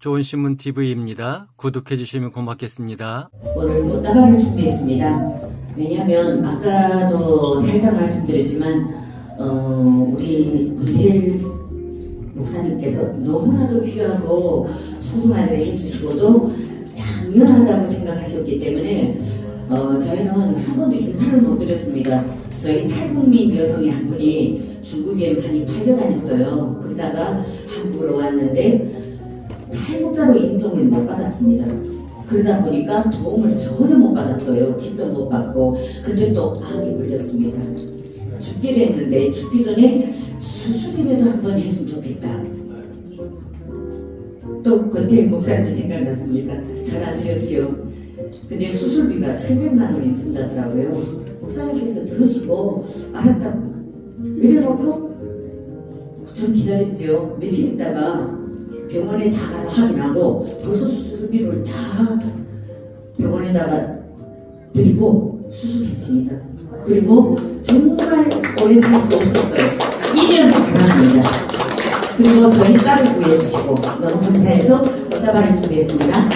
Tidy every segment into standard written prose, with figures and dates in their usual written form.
좋은신문 TV입니다. 구독해 주시면 고맙겠습니다. 오늘 꽃다발을 준비했습니다. 왜냐하면 아까도 살짝 말씀드렸지만 우리 군태일 목사님께서 너무나도 귀하고 소중한 일을 해주시고도 당연하다고 생각하셨기 때문에 저희는 한 번도 인사를 못 드렸습니다. 저희 탈북민 여성이 한 분이 중국에 많이 팔려다녔어요. 그러다가 한국으로 왔는데 탈북자로 인정을 못 받았습니다. 그러다 보니까 도움을 전혀 못 받았어요. 집도 못 받고. 근데 또 암이 걸렸습니다. 죽기로 했는데 죽기 전에 수술이라도 한번 했으면 좋겠다. 또 권태일 목사님이 생각났습니다. 전화 드렸지요. 근데 수술비가 700만 원이 든다더라고요. 목사님께서 들으시고 알았다고 이래놓고 좀 기다렸죠. 며칠 있다가 병원에 다 가서 확인하고 벌써 수술비를 다 병원에다가 드리고 수술했습니다. 그리고 정말 오래 살 수 없었어요. 1년도 살았습니다. 그리고 저희 딸을 구해주시고 너무 감사해서 꽃다발을 준비했습니다.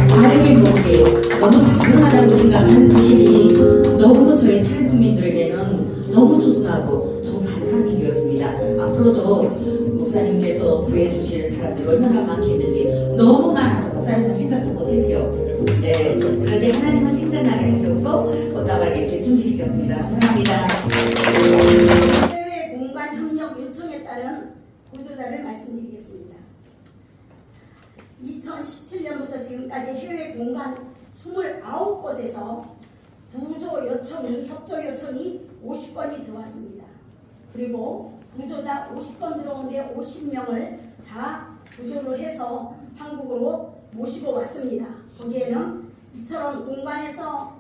다르게 먹기 너무 당연하다고 생각하는 일이 너무 저희 탈북민들에게는 너무 소중하고 너무 감사한 일이었습니다. 앞으로도 목사님께서 구해주실 사람들이 얼마나 많겠는지 너무 많아서 목사님은 생각도 못했죠. 네, 그런데 하나님은 생각나게 하셨고 꽃다발을 이렇게 준비시켰습니다. 감사합니다. 해외 공간 협력 요청에 따른 구조자를 말씀드리겠습니다. 2017년부터 지금까지 해외 공간 29곳에서 구조 요청이, 협조 요청이 50건이 들어왔습니다. 그리고 구조자 50건 들어오는데 50명을 다 구조를 해서 한국으로 모시고 왔습니다. 거기에는 이처럼 공간에서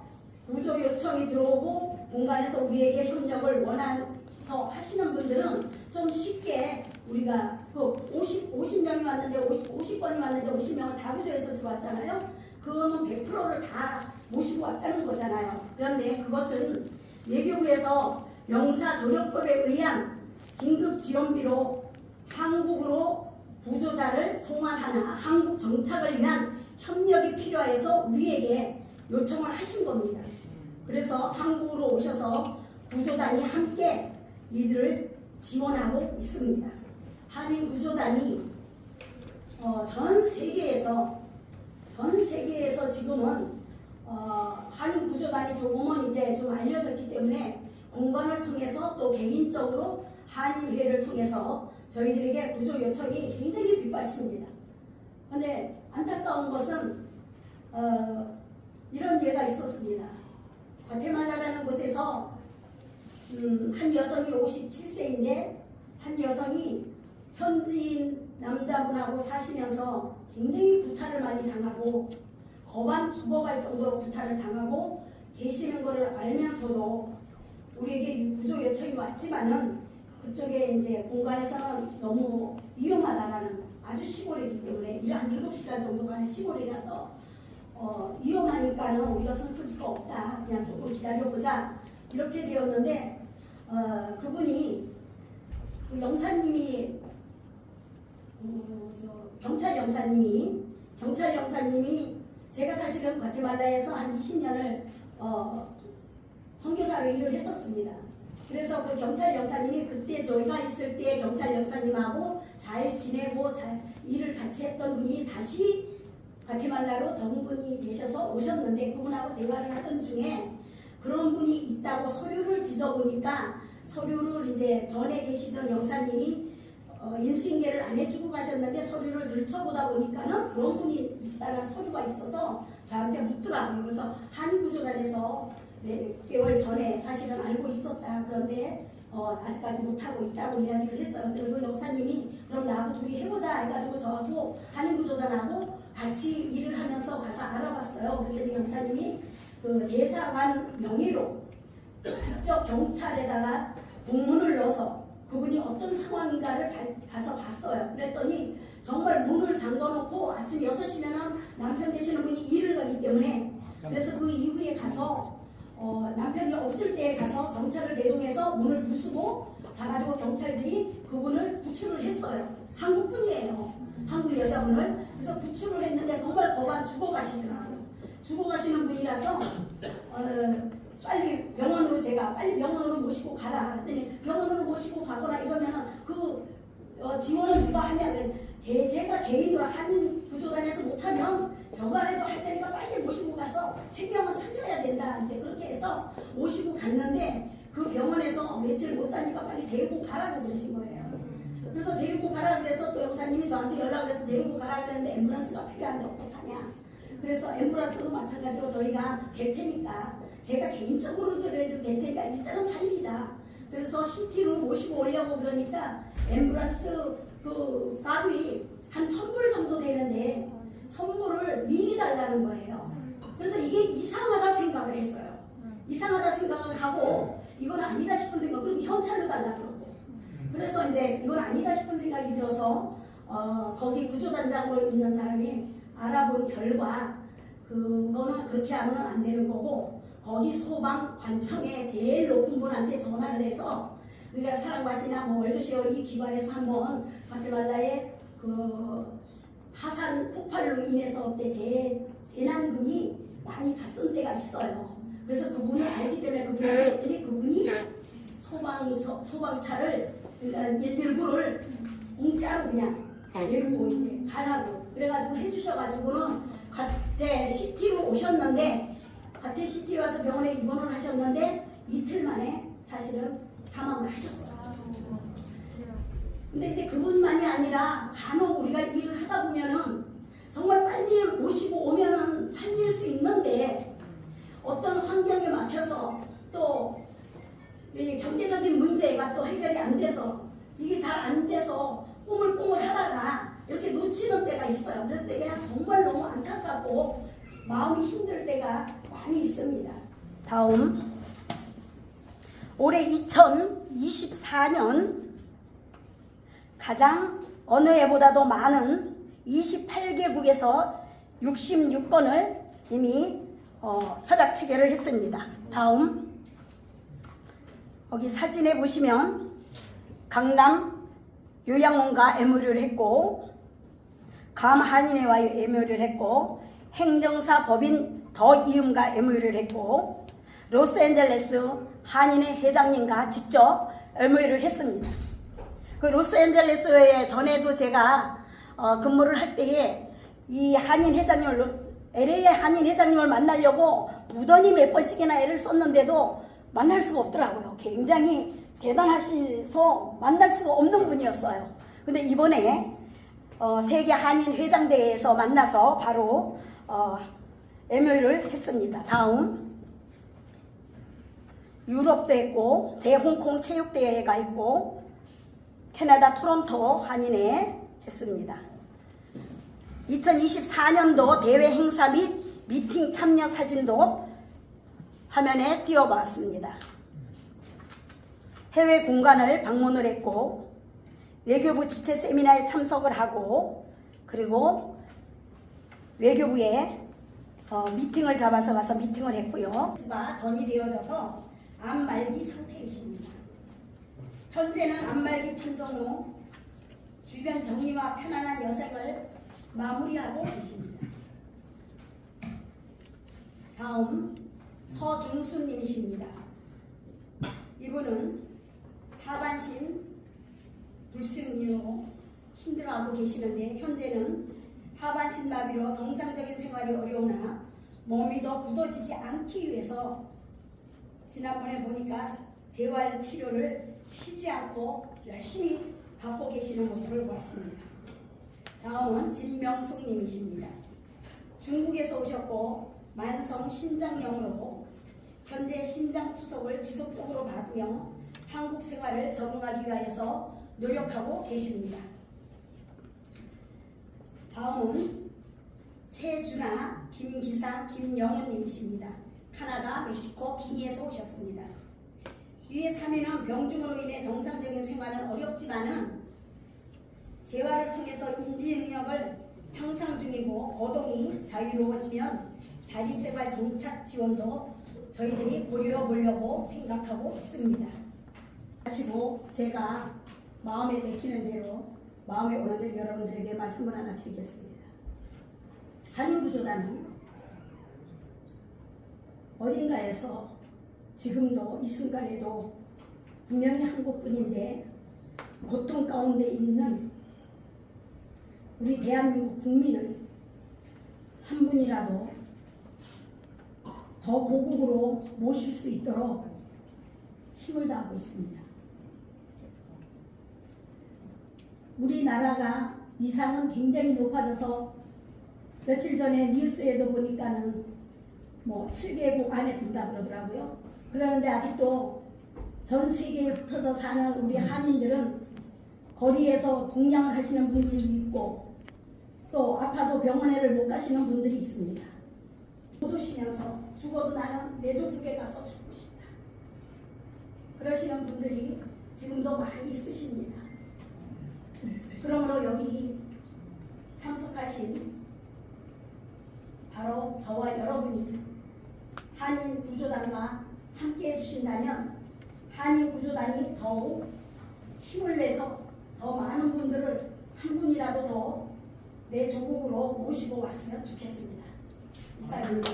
구조 요청이 들어오고 공간에서 우리에게 협력을 원해서 하시는 분들은 좀 쉽게 우리가 그 50명이 왔는데 50건이 왔는데 50명을 다 구조해서 들어왔잖아요. 그거는 100%를 다 모시고 왔다는 거잖아요. 그런데 그것은 외교부에서 영사조력법에 의한 긴급 지원비로 한국으로 구조자를 송환하나 한국 정착을 위한 협력이 필요해서 우리에게 요청을 하신 겁니다. 그래서 한국으로 오셔서 구조단이 함께 이들을 지원하고 있습니다. 한인 구조단이 전 세계에서 지금은 한인 구조단이 조금은 이제 좀 알려졌기 때문에 공간을 통해서 또 개인적으로 한인회를 통해서 저희들에게 구조 요청이 굉장히 빗받칩니다. 그런데 안타까운 것은 이런 예가 있었습니다. 과테말라라는 곳에서 한 여성이 57세인데 한 여성이 현지인 남자분하고 사시면서 굉장히 구타를 많이 당하고 거반 죽어갈 정도로 구타를 당하고 계시는 것을 알면서도 우리에게 구조 요청이 왔지만은 그쪽에 이제 공간에서는 너무 위험하다라는 아주 시골이기 때문에 한 7시간 정도 가는 시골이라서 위험하니까는 우리가 손쓸 수가 없다. 그냥 조금 기다려보자. 이렇게 되었는데 그분이 그 영사님이 경찰 영사님이 제가 사실은 과테말라에서 한 20년을 선교사로 일을 했었습니다. 그래서 그 경찰 영사님이 그때 저희가 있을 때 경찰 영사님하고 잘 지내고 잘 일을 같이 했던 분이 다시 과테말라로 정분이 되셔서 오셨는데 그분하고 대화를 하던 중에 그런 분이 있다고 서류를 뒤져보니까 서류를 이제 전에 계시던 영사님이 인수인계를 안 해주고 가셨는데 서류를 들춰보다 보니까는 그런 분이 있다는 서류가 있어서 저한테 묻더라고요. 그래서 한인구조단에서 몇 개월 전에 사실은 알고 있었다. 그런데 아직까지 못하고 있다고 이야기를 했어요. 그리고 영사님이 그럼 나하고 둘이 해보자 해가지고 저하고 한인구조단하고 같이 일을 하면서 가서 알아봤어요. 그랬더니 영사님이 그 대사관 명의로 직접 경찰에다가 공문을 넣어서 그분이 어떤 상황인가를 가서 봤어요. 그랬더니 정말 문을 잠궈놓고 아침 6시면은 남편 되시는 분이 일을 가기 때문에 그래서 그 이후에 가서 남편이 없을 때 가서 경찰을 대동해서 문을 부수고 가가지고 경찰들이 그분을 구출을 했어요. 한국 분이에요. 한국 여자분을. 그래서 구출을 했는데 정말 거반 죽어가시더라고요. 죽어가시는 분이라서 빨리 병원으로 모시고 가라 했더니 병원으로 모시고 가거나 이러면은 지원은 누가 하냐면 제가 개인으로 한인 구조단에서 못하면 저가라도 할 테니까 빨리 모시고 가서 생명을 살려야 된다. 이제 그렇게 해서 모시고 갔는데 그 병원에서 며칠 못 사니까 빨리 데리고 가라고 그러신 거예요. 그래서 데리고 가라 그래서 또 영사님이 저한테 연락을 해서 데리고 가라 그랬는데 앰뷸런스가 필요한데 어떡하냐. 그래서 앰뷸런스도 마찬가지로 저희가 될 테니까 제가 개인적으로도 될 테니까 일단은 살리자. 그래서 CT로 모시고 오려고 그러니까 앰뷸런스 그 값이 한 1,000불 정도 되는데 1,000불을 미리 달라는 거예요. 그래서 이게 이상하다 생각을 했어요. 이상하다 생각을 하고 이건 아니다 싶은 생각, 그리고 현찰로 달라 그러고. 그래서 이제 이건 아니다 싶은 생각이 들어서 거기 구조단장으로 있는 사람이 알아본 결과 그거는 그렇게 하면 안 되는 거고 거기 소방관청에 제일 높은 분한테 전화를 해서 우리가 사랑과시나 뭐 월드쉐어 이 기관에서 한번 과테말라의 그 하산 폭발로 인해서 그때 재난금이 많이 갔던 때가 있어요. 그래서 그분을 알기 때문에 그분을 했더니 그분이 소방차를 그러니까 119를 공짜로 그냥 데리고 이제 가라고 그래가지고 해주셔가지고는 과태 CT로 오셨는데 과태 CT 와서 병원에 입원을 하셨는데 이틀 만에 사실은 사망을 하셨어요. 근데 이제 그분만이 아니라 간혹 우리가 일을 하다 보면은 정말 빨리 모시고 오면은 살릴 수 있는데 어떤 환경에 막혀서 또 경제적인 문제가 또 해결이 안 돼서 이게 잘 안 돼서 꾸물꾸물 하다가 이렇게 놓치는 때가 있어요. 그럴 때 그냥 정말 너무 안타깝고 마음이 힘들 때가 많이 있습니다. 다음 올해 2024년 가장 어느 해보다도 많은 28개국에서 66건을 이미 협약 체결을 했습니다. 다음 여기 사진에 보시면 강남 요양원과 MOU를 했고 감 한인회와 MOU를 했고 행정사 법인 더 이음과 MOU를 했고 로스앤젤레스 한인회 회장님과 직접 MOU를 했습니다. 그 로스앤젤레스에 전에도 제가 근무를 할 때에 이 한인 회장님을 LA 한인 회장님을 만나려고 무던히 몇 번씩이나 애를 썼는데도 만날 수가 없더라고요. 굉장히 대단하셔서 만날 수가 없는 분이었어요. 근데 이번에 세계 한인 회장대회에서 만나서 바로 MOU를 했습니다. 다음 유럽도 했고 제 홍콩 체육대회가 있고 캐나다 토론토 한인회 했습니다. 2024년도 대회 행사 및 미팅 참여 사진도 화면에 띄워봤습니다. 해외 공간을 방문을 했고 외교부 주최 세미나에 참석을 하고 그리고 외교부에 미팅을 잡아서 가서 미팅을 했고요. 전이 되어져서 암 말기 상태이십니다. 현재는 암 말기 판정 후 주변 정리와 편안한 여생을 마무리하고 계십니다. 다음 서중수님이십니다. 이분은 하반신 불순으로 힘들어하고 계시는데 현재는 하반신 마비로 정상적인 생활이 어려우나 몸이 더 굳어지지 않기 위해서 지난번에 보니까 재활 치료를 쉬지 않고 열심히 받고 계시는 모습을 보았습니다. 다음은 진명숙 님이십니다. 중국에서 오셨고 만성 신장염으로 현재 신장 투석을 지속적으로 받으며 한국 생활을 적응하기 위해서 노력하고 계십니다. 다음은 최준아, 김기상, 김영은 님이십니다. 카나다, 멕시코, 기니에서 오셨습니다. 위의 3위는 병증으로 인해 정상적인 생활은 어렵지만은 재활을 통해서 인지 능력을 향상 중이고 거동이 자유로워지면 자립생활 정착 지원도 저희들이 고려해 보려고 생각하고 있습니다. 마치고 제가 마음에 내키는 대로 마음에 오는 대로 여러분들에게 말씀을 하나 드리겠습니다. 한인구조단은 어딘가에서 지금도 이 순간에도 분명히 한국뿐인데 고통 가운데 있는 우리 대한민국 국민을 한 분이라도 더 고국으로 모실 수 있도록 힘을 다하고 있습니다. 우리나라가 위상은 굉장히 높아져서 며칠 전에 뉴스에도 보니까는 뭐 7개국 안에 든다 그러더라고요. 그러는데 아직도 전 세계에 흩어져 사는 우리 한인들은 거리에서 동양을 하시는 분들도 있고 또 아파도 병원에를 못 가시는 분들이 있습니다. 묻으시면서 죽어도 나는 내 조국에 가서 죽고 싶다. 그러시는 분들이 지금도 많이 있으십니다. 그러므로 여기 참석하신 바로 저와 여러분이 한인구조단과 함께 해주신다면 한인구조단이 더욱 힘을 내서 더 많은 분들을 한 분이라도 더 내 조국으로 모시고 왔으면 좋겠습니다. 이상입니다.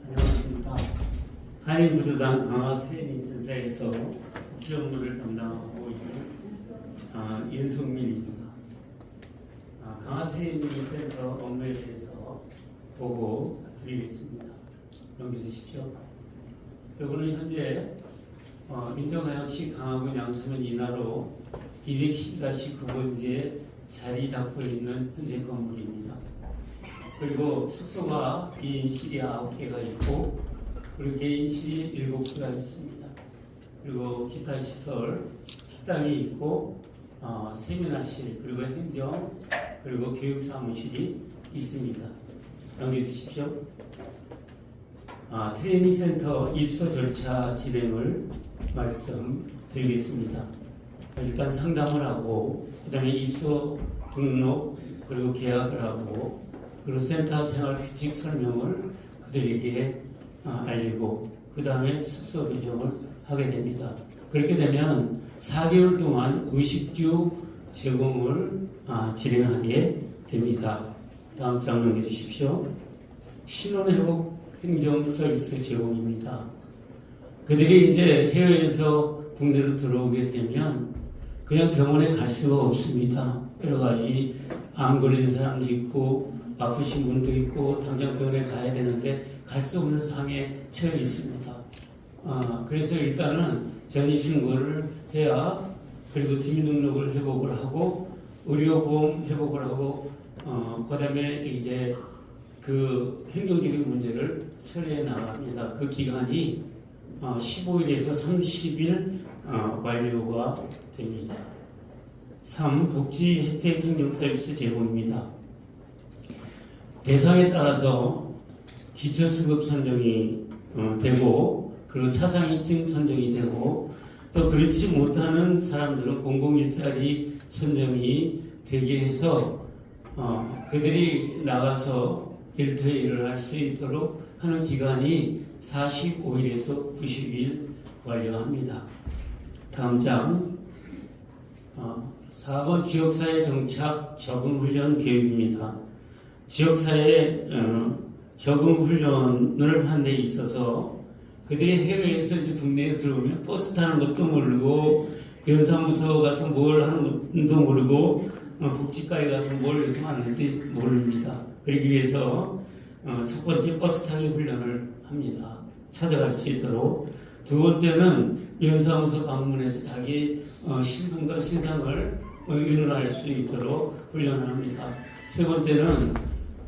안녕하십니까. 한인구조단 강화트레이닝센터에서 복지 업무를 담당하고 있는 윤성민입니다. 강화트레이닝센터 업무에 대해서 보고 드리겠습니다. 넘겨주십시오. 이거는 현재 인천광역시 강화군 양서면 인하로 210-9번지에 자리 잡고 있는 현재 건물입니다. 그리고 숙소가 2인실이 9개가 있고 그리고 개인실이 7개가 있습니다. 그리고 기타 시설, 식당이 있고 세미나실, 그리고 행정, 그리고 교육사무실이 있습니다. 넘겨주십시오. 트레이닝센터 입소 절차 진행을 말씀드리겠습니다. 일단 상담을 하고 그 다음에 입소 등록 그리고 계약을 하고 그리고 센터 생활 규칙 설명을 그들에게 알리고 그 다음에 숙소 배정을 하게 됩니다. 그렇게 되면 4개월 동안 의식주 제공을 진행하게 됩니다. 다음 장 넘겨주십시오. 신원회복 행정 서비스 제공입니다. 그들이 이제 해외에서 국내로 들어오게 되면 그냥 병원에 갈 수가 없습니다. 여러 가지 암 걸린 사람도 있고 아프신 분도 있고 당장 병원에 가야 되는데 갈 수 없는 상황에 처해 있습니다. 그래서 일단은 전입신고를 해야 그리고 주민등록을 회복을 하고 의료보험 회복을 하고 그 다음에 이제 그 행정적인 문제를 처리해 나갑니다. 그 기간이 15일에서 30일 완료가 됩니다. 3. 복지 혜택 행정 서비스 제공입니다. 대상에 따라서 기초수급 선정이 되고 그리고 차상위층 선정이 되고 또 그렇지 못하는 사람들은 공공일자리 선정이 되게 해서 그들이 나가서 일터에 일을 할 수 있도록 하는 기간이 45일에서 90일 완료합니다. 다음 장 4번 지역사회 정착 적응훈련 교육입니다. 지역사회 적응훈련을 한 데 있어서 그들이 해외에서 이제 국내에 들어오면 버스 타는 것도 모르고 연사무소 가서 뭘 하는 것도 모르고 복지과에 가서 뭘 요청하는지 모릅니다. 그러기 위해서 첫 번째 버스 타기 훈련을 합니다. 찾아갈 수 있도록. 두 번째는 연사무소 방문해서 자기 신분과 신상을 의논할 수 있도록 훈련을 합니다. 세 번째는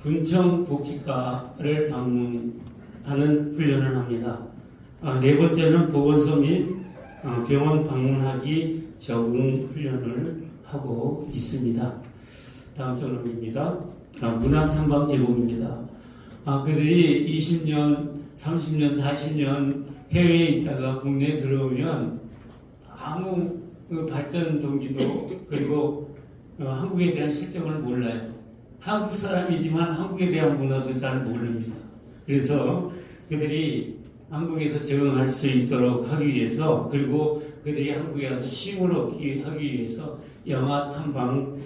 군청 복지과를 방문하는 훈련을 합니다. 네 번째는 보건소 및 병원 방문하기 적응 훈련을 하고 있습니다. 다음 장면입니다. 문화탐방 제공입니다. 그들이 20년, 30년, 40년 해외에 있다가 국내에 들어오면 아무 그 발전 동기도 그리고 한국에 대한 실정을 몰라요. 한국 사람이지만 한국에 대한 문화도 잘 모릅니다. 그래서 그들이 한국에서 적응할 수 있도록 하기 위해서, 그리고 그들이 한국에 와서 쉼을 얻기 하기 위해서 영화 탐방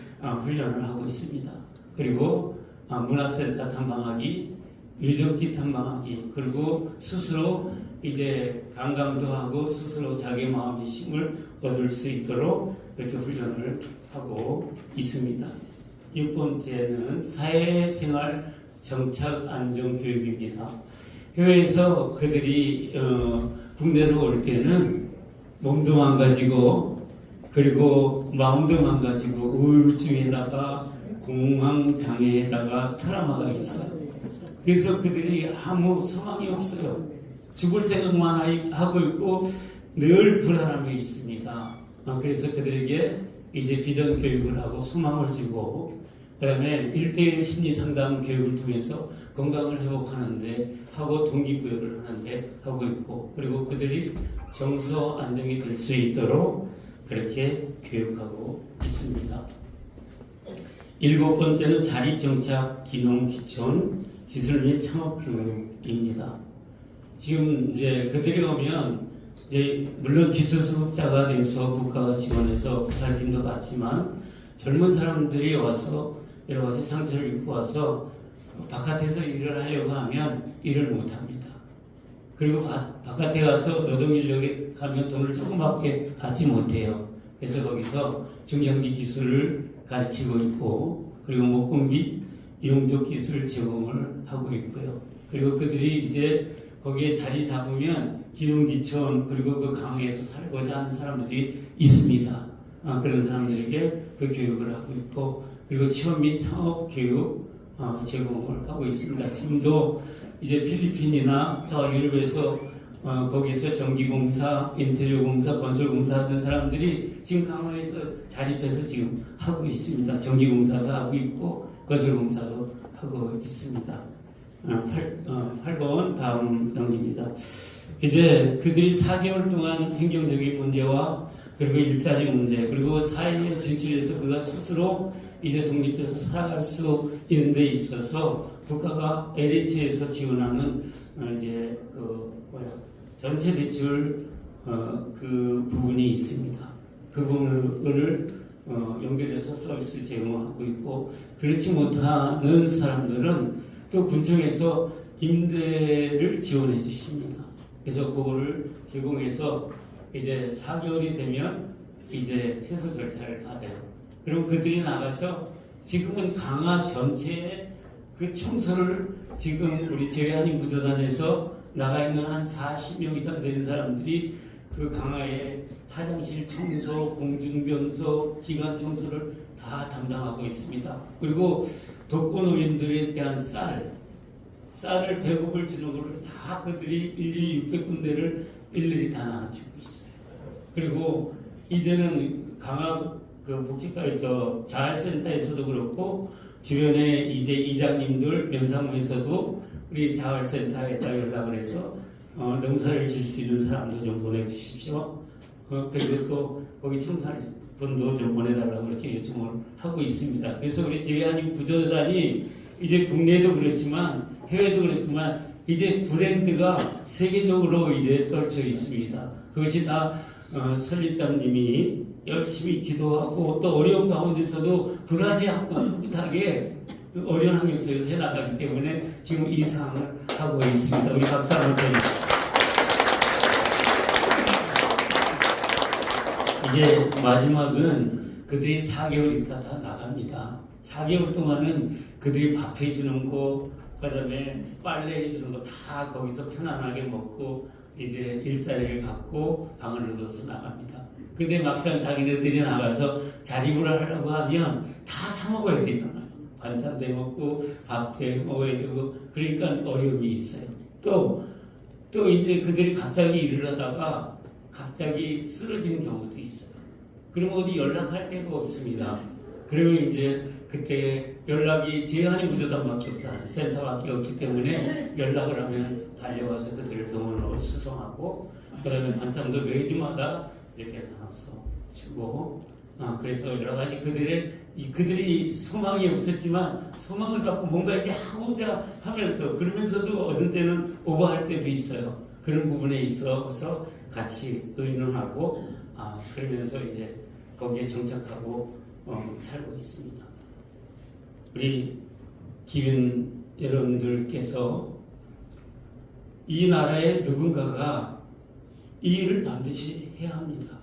훈련을 하고 있습니다. 그리고 문화센터 탐방하기, 유적지 탐방하기, 그리고 스스로 이제 관광도 하고 스스로 자기 마음의 쉼을 얻을 수 있도록 이렇게 훈련을 하고 있습니다. 6번째는 사회생활 정착 안정 교육입니다. 해외에서 그들이 국내로 올 때는 몸도 망가지고 그리고 마음도 망가지고 우울증에다가 공황장애에다가 트라우마가 있어요. 그래서 그들이 아무 소망이 없어요. 죽을 생각만 하고 있고 늘 불안함에 있습니다. 그래서 그들에게 이제 비전 교육을 하고 소망을 주고, 그 다음에 1대1 심리 상담 교육을 통해서 건강을 회복하는데 하고 동기부여를 하는데 하고 있고, 그리고 그들이 정서 안정이 될 수 있도록 그렇게 교육하고 있습니다. 7번째는 자립정착 기능 기촌 기술 및 창업 교육입니다. 지금 이제 그들이 오면 이제 물론 기초수급자가 돼서 국가가 지원해서 보살핌도 받지만 젊은 사람들이 와서 여러 가지 상처를 입고 와서 바깥에서 일을 하려고 하면 일을 못합니다. 그리고 바깥에 가서 노동인력에 가면 돈을 조금밖에 받지 못해요. 그래서 거기서 중장비 기술을 가르치고 있고, 그리고 목공 및 용접 기술 제공을 하고 있고요. 그리고 그들이 이제 거기에 자리 잡으면 기농기촌 그리고 그 강에서 살고자 하는 사람들이 있습니다. 그런 사람들에게 그 교육을 하고 있고, 그리고 취업 및 창업 교육 제공을 하고 있습니다. 지금도 이제 필리핀이나 저 유럽에서 거기에서 전기공사, 인테리어공사, 건설공사 하던 사람들이 지금 강원에서 자립해서 지금 하고 있습니다. 전기공사도 하고 있고 건설공사도 하고 있습니다. 8번 다음 경기입니다. 이제 그들이 4개월 동안 행정적인 문제와 그리고 일자리 문제 그리고 사회에 진출해서 그가 스스로 이제 독립해서 살아갈 수 있는 데 있어서 국가가 LH에서 지원하는 이제 전세 대출 그 부분이 있습니다. 그 부분을 연결해서 서비스 제공하고 있고, 그렇지 못하는 사람들은 또 군청에서 임대를 지원해 주십니다. 그래서 그거를 제공해서 이제 4개월이 되면 이제 퇴소 절차를 받아요. 그럼 그들이 나가서 지금은 강화 전체에 그 청소를 지금 우리 재외한인 구조단에서 나가 있는 한 40명 이상 되는 사람들이 그 강화에 화장실 청소, 공중변소, 기관 청소를 다 담당하고 있습니다. 그리고 독거노인들에 대한 쌀을 배급을 주는 것을 다 그들이 일일이 600군데를 일일이 다 나눠주고 있어요. 그리고 이제는 강화 그 복지과의 자활센터에서도 그렇고 주변에 이제 이장님들 명상에서도 우리 자활센터에다 연락을 해서 농사를 지을 수 있는 사람도 좀 보내주십시오. 그리고 또 거기 청소할 분도 좀 보내달라고 이렇게 요청을 하고 있습니다. 그래서 우리 재외한인 구조단이 이제 국내도 그렇지만 해외도 그렇지만 이제 브랜드가 세계적으로 이제 떨쳐 있습니다. 그것이 다 설립자님이 열심히 기도하고 또 어려운 가운데서도 굴하지 않고 꿋꿋하게 어려운 환경 속에서 해나가기 때문에 지금 이 상을 하고 있습니다. 우리 박수 한번 드립니다. 이제 마지막은 그들이 4개월 있다 다 나갑니다. 4개월 동안은 그들이 밥 해주는 거, 그 다음에 빨래 해주는 거 다 거기서 편안하게 먹고 이제 일자리를 갖고 방을 얻어서 나갑니다. 근데 막상 자기네들이 나가서 자립을 하려고 하면 다 사 먹어야 되잖아요. 반찬도 해 먹고 밥도 해 먹어야 되고, 그러니까 어려움이 있어요. 또 이제 그들이 갑자기 일을 하다가 갑자기 쓰러지는 경우도 있어요. 그럼 어디 연락할 데가 없습니다. 그리고 이제 그때 연락이 제한이 구조단밖에 없잖아요. 센터밖에 없기 때문에 연락을 하면 달려와서 그들을 병원으로 수송하고 그다음에 반찬도 매주마다 이렇게 나눠서 주고 그래서 여러 가지 그들이 소망이 없었지만 소망을 갖고 뭔가 이렇게 하고자 하면서 그러면서도 어떤 때는 오버할 때도 있어요. 그런 부분에 있어서 같이 의논하고 그러면서 이제 거기에 정착하고 살고 있습니다. 우리 기윈 여러분들께서 이 나라의 누군가가 이 일을 반드시 해야 합니다.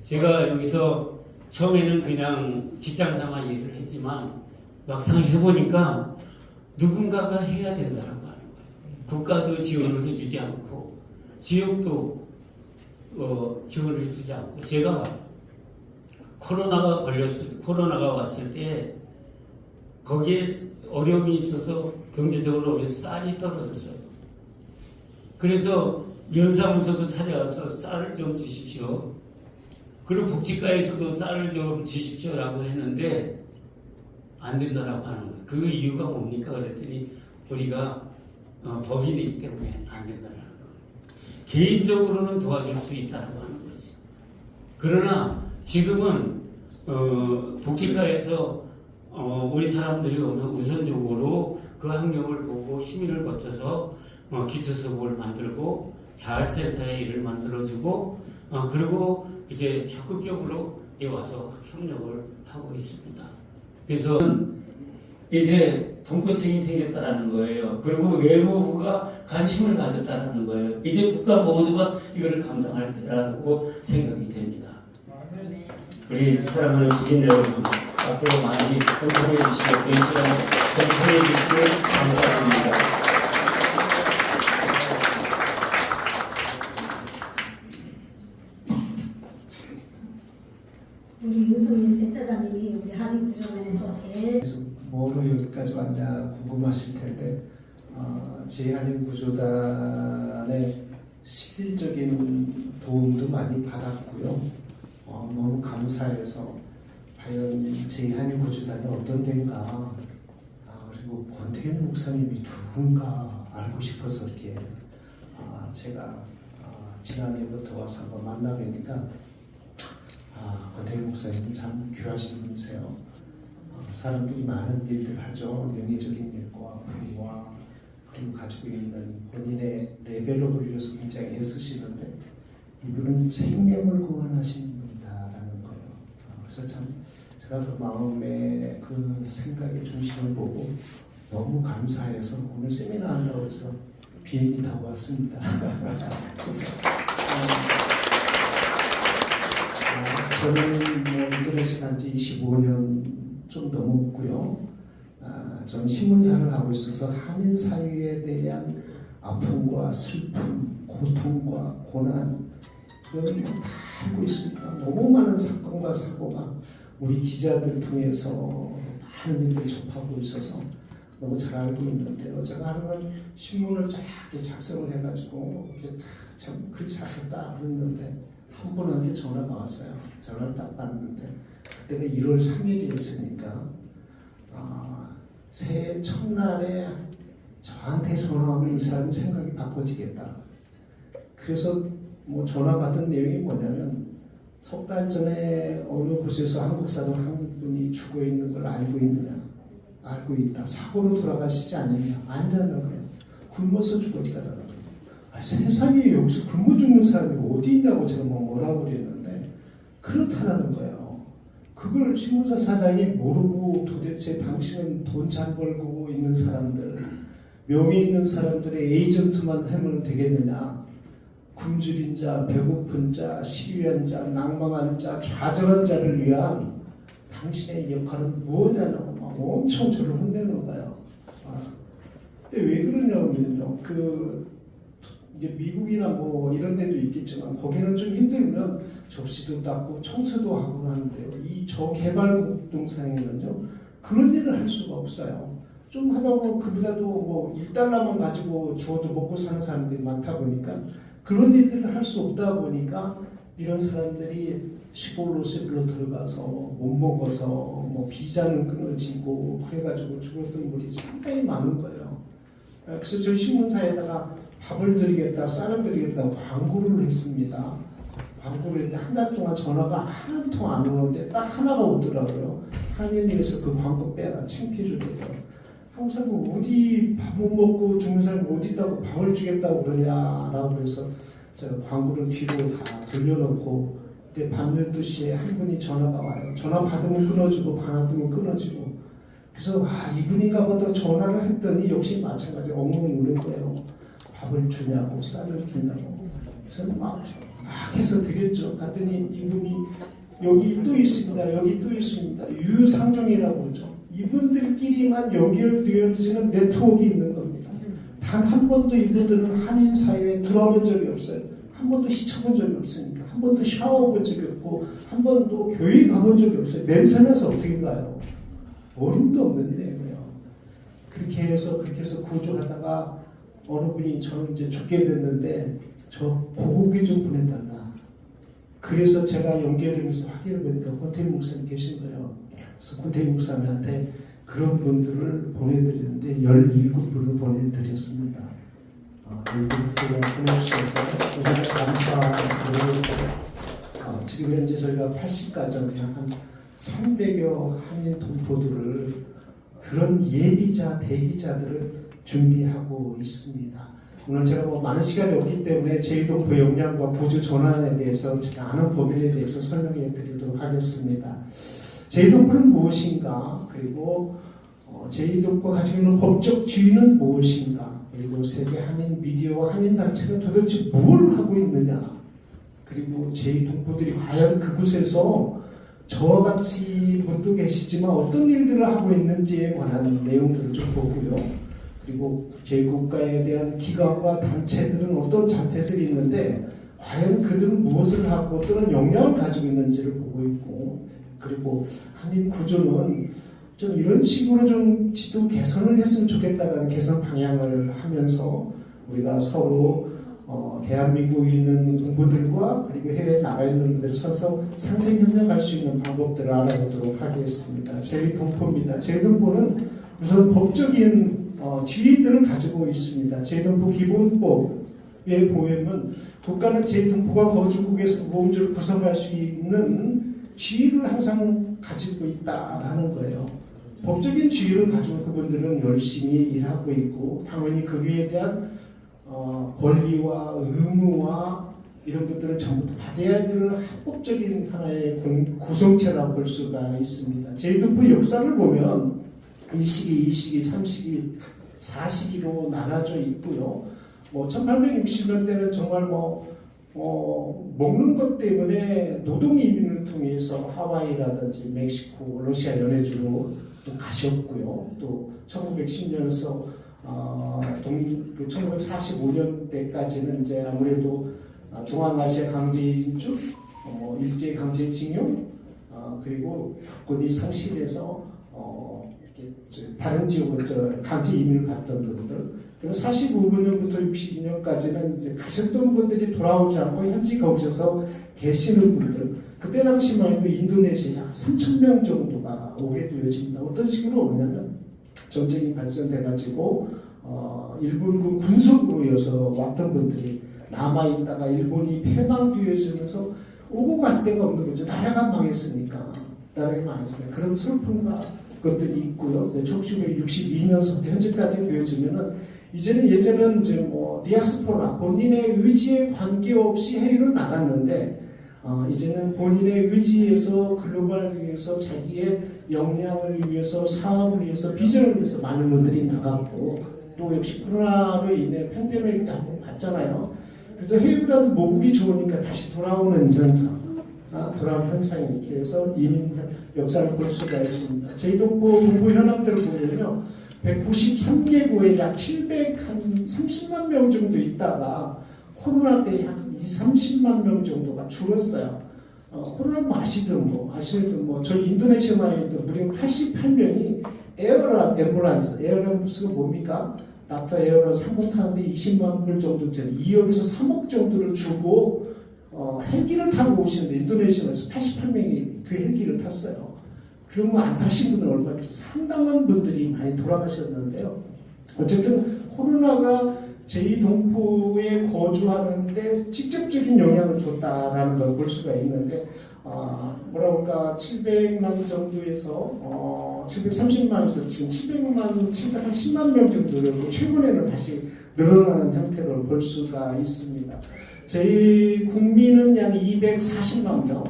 제가 여기서 처음에는 그냥 직장 삼아 일을 했지만 막상 해보니까 누군가가 해야 된다라고 하는 거예요. 국가도 지원을 해주지 않고 지역도 지원을 해주지 않고 제가 코로나가 왔을 때 거기에 어려움이 있어서 경제적으로 어려서 쌀이 떨어졌어요. 그래서 면사무소도 찾아가서 쌀을 좀 주십시오. 그리고 복지과에서도 쌀을 좀 주십시오라고 했는데 안 된다라고 하는 거예요. 그 이유가 뭡니까? 그랬더니 우리가 법인이기 때문에 안 된다라는 거예요. 개인적으로는 도와줄 수 있다라고 하는 거죠. 그러나 지금은 복지과에서 우리 사람들이 오면 우선적으로 그 학력을 보고 심의를 거쳐서 기초수업을 만들고 자활센터의 일을 만들어주고 그리고 이제 적극적으로 와서 협력을 하고 있습니다. 그래서 이제 통포층이 생겼다라는 거예요. 그리고 외무부가 관심을 가졌다라는 거예요. 이제 국가 모두가 이거를 감당할 때라고 생각이 됩니다. 우리 사랑하는 국민 여러분, 앞으로 많이 동참해 주시고 동참해 주시길 감사합니다. 우리 윤석열 센터장님이 우리 한인 구조단에서 제일 그래서 뭐로 여기까지 왔냐 궁금하실 텐데 제한인 구조단의 실질적인 도움도 많이 받았고요. 너무 감사해서 과연 제한인 구조단이 어떤 데인가 그리고 권태일 목사님이 누군가 알고 싶어서 이렇게 제가 지난해부터 와서 한번 만나뵈니까 권태일 목사님은 참 귀하신 분이세요. 사람들이 많은 일들 하죠. 명예적인 일과 부와 그리고 가지고 있는 본인의 레벨업을 위해서 굉장히 애쓰시는데 이분은 생명을 구원하신 분이다라는 거예요. 그래서 참 제가 그 마음의 그 생각의 중심을 보고 너무 감사해서 오늘 세미나 한다고 해서 비행기 타고 왔습니다. 그래서 저는 인도네시아 간지 25년 좀 넘었고요. 저는 신문사를 하고 있어서 한인 사회에 대한 아픔과 슬픔, 고통과 고난 이걸 다 알고 있습니다. 너무 많은 사건과 사고가 우리 기자들 통해서 많은 일을 접하고 있어서 너무 잘 알고 있는데요. 제가 하루는 신문을 짧게 작성을 해가지고 이렇게 참 글이 잘 썼다 그랬는데 한 분한테 전화가 왔어요. 전화를 딱 받는데 그때가 1월 3일이었으니까 새해 첫날에 저한테 전화하면 이 사람 생각이 바꿔지겠다. 그래서 전화 받은 내용이 뭐냐면 석 달 전에 어느 곳에서 한국 사람 한 분이 죽어 있는 걸 알고 있느냐? 알고 있다. 사고로 돌아가시지 않느냐? 아니라는 거예요. 굶어서 죽었다라는 거예요. 세상에 여기서 굶어 죽는 사람이 어디 있냐고 제가 뭐라고 그랬는데 그렇다라는 거예요. 그걸 신문사 사장이 모르고 도대체 당신은 돈 잘 벌고 있는 사람들, 명예 있는 사람들의 에이전트만 하면 되겠느냐? 굶주린 자, 배고픈 자, 시위한 자, 낭망한 자, 좌절한 자를 위한 당신의 역할은 무엇이냐고 막 엄청 저를 혼내는 거예요. 근데 왜 그러냐면요. 이제 미국이나 이런 데도 있겠지만 거기는 좀 힘들면 접시도 닦고 청소도 하고 하는데요. 이 저개발국 동상에는요 그런 일을 할 수가 없어요. 좀 하다 보면 그보다도 $1만 가지고 주어도 먹고 사는 사람들이 많다 보니까 그런 일들을 할 수 없다 보니까 이런 사람들이 시골 로스빌로 들어가서 못 먹어서 뭐 비자는 끊어지고 그래가지고 죽었던 분이 상당히 많은 거예요. 그래서 저희 신문사에다가 밥을 드리겠다, 쌀을 드리겠다 광고를 했습니다. 광고를 했는데 한 달 동안 전화가 하나도 통 안 오는데 딱 하나가 오더라고요. 한인일에서 그 광고 빼라, 창피해 주겠다. 한국 사람은 어디 밥 못 먹고 죽는 사람이 어디 있다고 밥을 주겠다고 그러냐라고 그래서 제가 광고를 뒤로 다 돌려놓고 그때 밤 12시에 한 분이 전화가 와요. 전화 받으면 끊어지고 받으면 끊어지고 그래서 이분인가 보다 전화를 했더니 역시 마찬가지 엉엉 우는 거예요. 밥을 주냐고 쌀을 주냐고. 그래서 막 해서 드렸죠. 갔더니 이분이 여기 또 있습니다. 여기 또 있습니다. 유상종이라고 그러죠. 이분들끼리만 연결되어지는 네트워크가 있는 겁니다. 단 한 번도 이분들은 한인 사회에 들어본 적이 없어요. 한 번도 시쳐본 적이 없으니까. 한 번도 샤워본 적이 없고 한 번도 교회 가본 적이 없어요. 냄새나서 어떻게 가요? 어림도 없는데 그렇게 해서 구조하다가 어느 분이 저는 이제 죽게 됐는데 저 고국에 좀 보내달라. 그래서 제가 연결하면서 확인해 보니까 권태일 목사님 계신 거예요. 그래서 권태일 목사님한테 그런 분들을 보내드렸는데 17분을 보내드렸습니다. 17분을 보내주셔서 너무 감사하고 지금 현재 저희가 80가정에 한 300여 한인 동포들을 그런 예비자, 대기자들을 준비하고 있습니다. 오늘 제가 많은 시간이 없기 때문에 제2동포 역량과 구조 전환에 대해서 제가 아는 범위에 대해서 설명해 드리도록 하겠습니다. 제2동포는 무엇인가? 그리고 제2동포가 가지고 있는 법적 지위는 무엇인가? 그리고 세계 한인 미디어와 한인 단체는 도대체 뭘 하고 있느냐? 그리고 제2동포들이 과연 그곳에서 저와 같이 분도 계시지만 어떤 일들을 하고 있는지에 관한 내용들을 좀 보고요. 그리고 제 국가에 대한 기관과 단체들은 어떤 자태들이 있는데 과연 그들은 무엇을 하고 어떤 역량을 가지고 있는지를 보고 있고 그리고 한인 구조는 좀 이런 식으로 좀 지도 개선을 했으면 좋겠다는 개선 방향을 하면서 우리가 서로 대한민국에 있는 동포들과 그리고 해외에 나가 있는 분들 서서 상생협력할 수 있는 방법들을 알아보도록 하겠습니다. 제2동포입니다. 제2동포는 우선 법적인 지위들을 가지고 있습니다. 제2동포 기본법에 보면 국가는 제2동포가 거주국에서 모범주를 구성할 수 있는 지위를 항상 가지고 있다라는 거예요. 법적인 지위를 가지고 그분들은 열심히 일하고 있고 당연히 거기에 대한 권리와 의무와 이런 것들을 전부 다 받아야 될 합법적인 하나의 구성체라고 볼 수가 있습니다. 제2동포 역사를 보면 1시기, 2시기, 3시기, 4시기로 나눠져 있고요. 1860년대는 정말 먹는 것 때문에 노동 이민을 통해서 하와이라든지 멕시코, 러시아 연해주로 또 가셨고요. 또 1910년에서 1945년대까지는 이제 아무래도 중앙아시아 강제 인주, 일제 강제 징용, 그리고 국권이 상실해서 다른 지역으로 강제 이민을 갔던 분들, 그리고 45년부터 62년까지는 이제 가셨던 분들이 돌아오지 않고 현지 거기서 계시는 분들, 그때 당시만 해도 인도네시아 약 3,000명 정도가 오게 되어집니다. 어떤 식으로 오냐면 전쟁이 발생돼가지고 일본군 군속으로 이어서 왔던 분들이 남아있다가 일본이 패망되어지면서 오고 갈 데가 없는 거죠. 나라가 망했으니까. 그런 슬픔과 것들이 있고요. 1962년서부터 현재까지 보여지면은 이제는 예전은 이제 디아스포라 본인의 의지에 관계없이 해외로 나갔는데 이제는 본인의 의지에서 글로벌에서 자기의 역량을 위해서 사업을 위해서 비전을 위해서 많은 분들이 나갔고 또 역시 코로나로 인해 팬데믹 한번 봤잖아요. 그래도 해외보다도 모국이 좋으니까 다시 돌아오는 현상. 돌아온 현상이 이렇게 해서 이민 역사를 볼 수가 있습니다. 제2동포 동포 현황들을 보면요. 193개국에 약 730만 명 정도 있다가 코로나 때 약 30만 명 정도가 줄었어요. 코로나 아시든 저희 인도네시아만 해도 무려 88명이 에어런 앰뷸런스, 에어런부스가 뭡니까? 닥터 에어런 3번 타는데 20만 불 정도 되는 2억에서 3억 정도를 주고 헬기를 타고 오시는데 인도네시아에서 88명이 그 헬기를 탔어요. 그러면 안 타신 분들 얼마나 상당한 분들이 많이 돌아가셨는데요. 어쨌든 코로나가 제2동포에 거주하는데 직접적인 영향을 줬다라는 걸 볼 수가 있는데 뭐라 볼까 700만 정도에서 730만에서 지금 710만 명 정도 되고 최근에는 다시 늘어나는 형태를 볼 수가 있습니다. 저희 국민은 약 240만 명,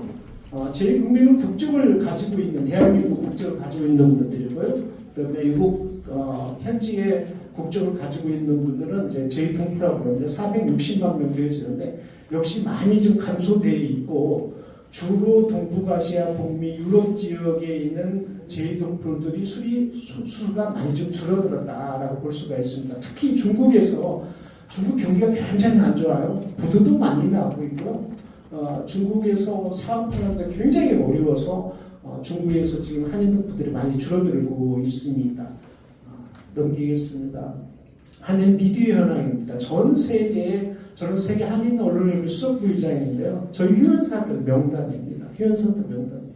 저희 국민은 국적을 가지고 있는 대한민국 국적을 가지고 있는 분들이고요. 그다음에 미국 현지의 국적을 가지고 있는 분들은 이제 제2동포라고 하는데 460만 명 되어지는데 역시 많이 좀 감소되어 있고 주로 동북아시아, 북미, 유럽 지역에 있는 제2동포들이 수가 많이 좀 줄어들었다라고 볼 수가 있습니다. 특히 중국 경기가 굉장히 안 좋아요. 부도도 많이 나고 있고요. 중국에서 사업하는데 굉장히 어려워서 중국에서 지금 한인동포들이 많이 줄어들고 있습니다. 넘기겠습니다. 한인 비디오 현황입니다. 전 세계 한인 언론협회 수석부의장인데요. 저희 회원사들 명단입니다. 회원사들 명단이에요.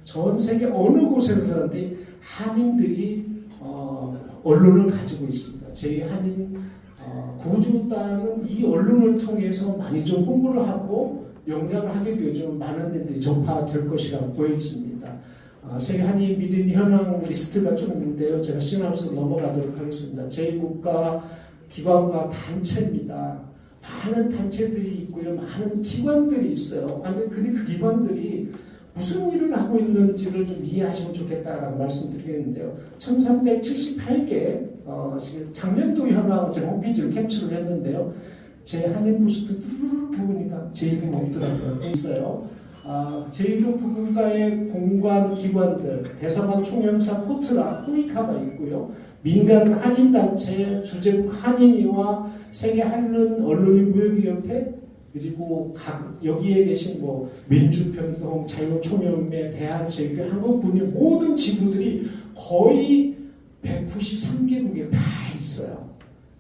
전 세계 어느 곳에서든지 한인들이 언론을 가지고 있습니다. 저희 한인 구조단은 이 언론을 통해서 많이 좀 홍보를 하고 영향을 하게 되어지면 많은 일들이 전파될 것이라고 보여집니다. 세계 한인 미디어 현황 리스트가 좀 있는데요. 제가 시나리오로 넘어가도록 하겠습니다. 제2국가 기관과 단체입니다. 많은 단체들이 있고요. 많은 기관들이 있어요. 그런데 그 기관들이 무슨 일을 하고 있는지를 좀 이해하시면 좋겠다라고 말씀드리겠는데요. 1378개 작년도 현황 제가 홈페이지를 캡처를 했는데요. 제 한인 부스트 뚜루룩 해보니까 제 이름이 없더라고요. 있어요. 제1급 국가의 공관 기관들, 대사관 총영사 코트라, 코이카가 있고요. 민간 한인단체, 주재국 한인위와 세계 한인 언론인 무역위협회, 그리고 여기에 계신 민주평등, 자유총연맹, 대한체육회, 한국분위 모든 지부들이 거의 193개국에 다 있어요.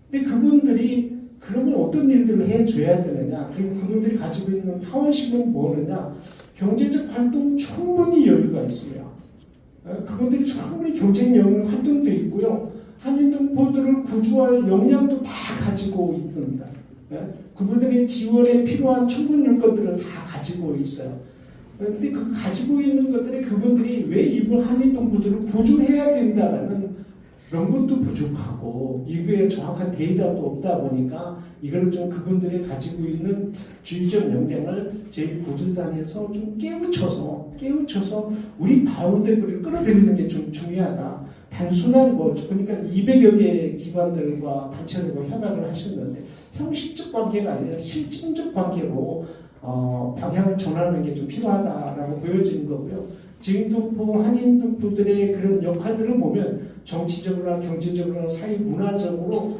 근데 그분들이 그러면 어떤 일들을 해줘야 되느냐? 그리고 그분들이 가지고 있는 파워십은 뭐느냐? 경제적 활동 충분히 여유가 있어요. 그분들이 충분히 경쟁력 활동도 있고요. 한인동포들을 구조할 역량도 다 가지고 있습니다. 그분들의 지원에 필요한 충분 요건들을 다 가지고 있어요. 그런데 그 가지고 있는 것들이 그분들이 왜 이분 한인동포들을 구조해야 된다라는論文도 부족하고 이거에 정확한 데이터도 없다 보니까 이거를 좀 그분들이 가지고 있는 주의적 역량을 저희 구조단에서 좀 깨우쳐서 우리 바운더리를 끌어들이는 게 좀 중요하다. 단순한 보니까 200여 개 기관들과 단체들과 협약을 하셨는데 형식적 관계가 아니라 실질적 관계로 방향을 전하는 게 좀 필요하다라고 보여지는 거고요. 제2동포, 한인동포들의 그런 역할들을 보면 정치적으로나 경제적으로나 사회 문화적으로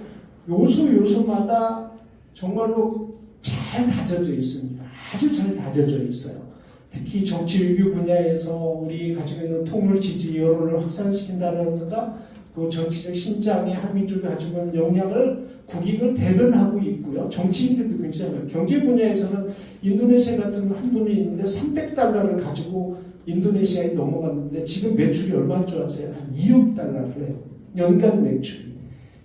요소마다 정말로 잘 다져져 있습니다. 아주 잘 다져져 있어요. 특히 정치 외교 분야에서 우리 가지고 있는 통일 지지 여론을 확산시킨다든가 그 정치적 신장에 한민족이 가지고 있는 역량을 국익을 대변하고 있고요. 정치인들도 굉장히 많아요. 경제 분야에서는 인도네시아 같은 한 분이 있는데 $300를 가지고 인도네시아에 넘어갔는데 지금 매출이 얼마인 줄 아세요? 한 2억 달러를 해요. 연간 매출이.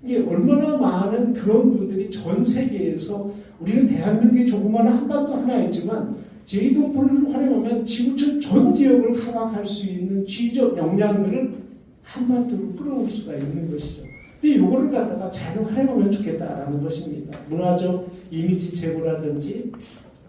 이게 얼마나 많은 그런 분들이 전 세계에서 우리는 대한민국의 조그마한 한반도 하나였지만 제2동포를 활용하면 지구촌 전 지역을 커버할 수 있는 지적 역량들을 한반도로 끌어올 수가 있는 것이죠. 근데 이거를 갖다가 잘 활용하면 좋겠다라는 것입니다. 문화적 이미지 제고라든지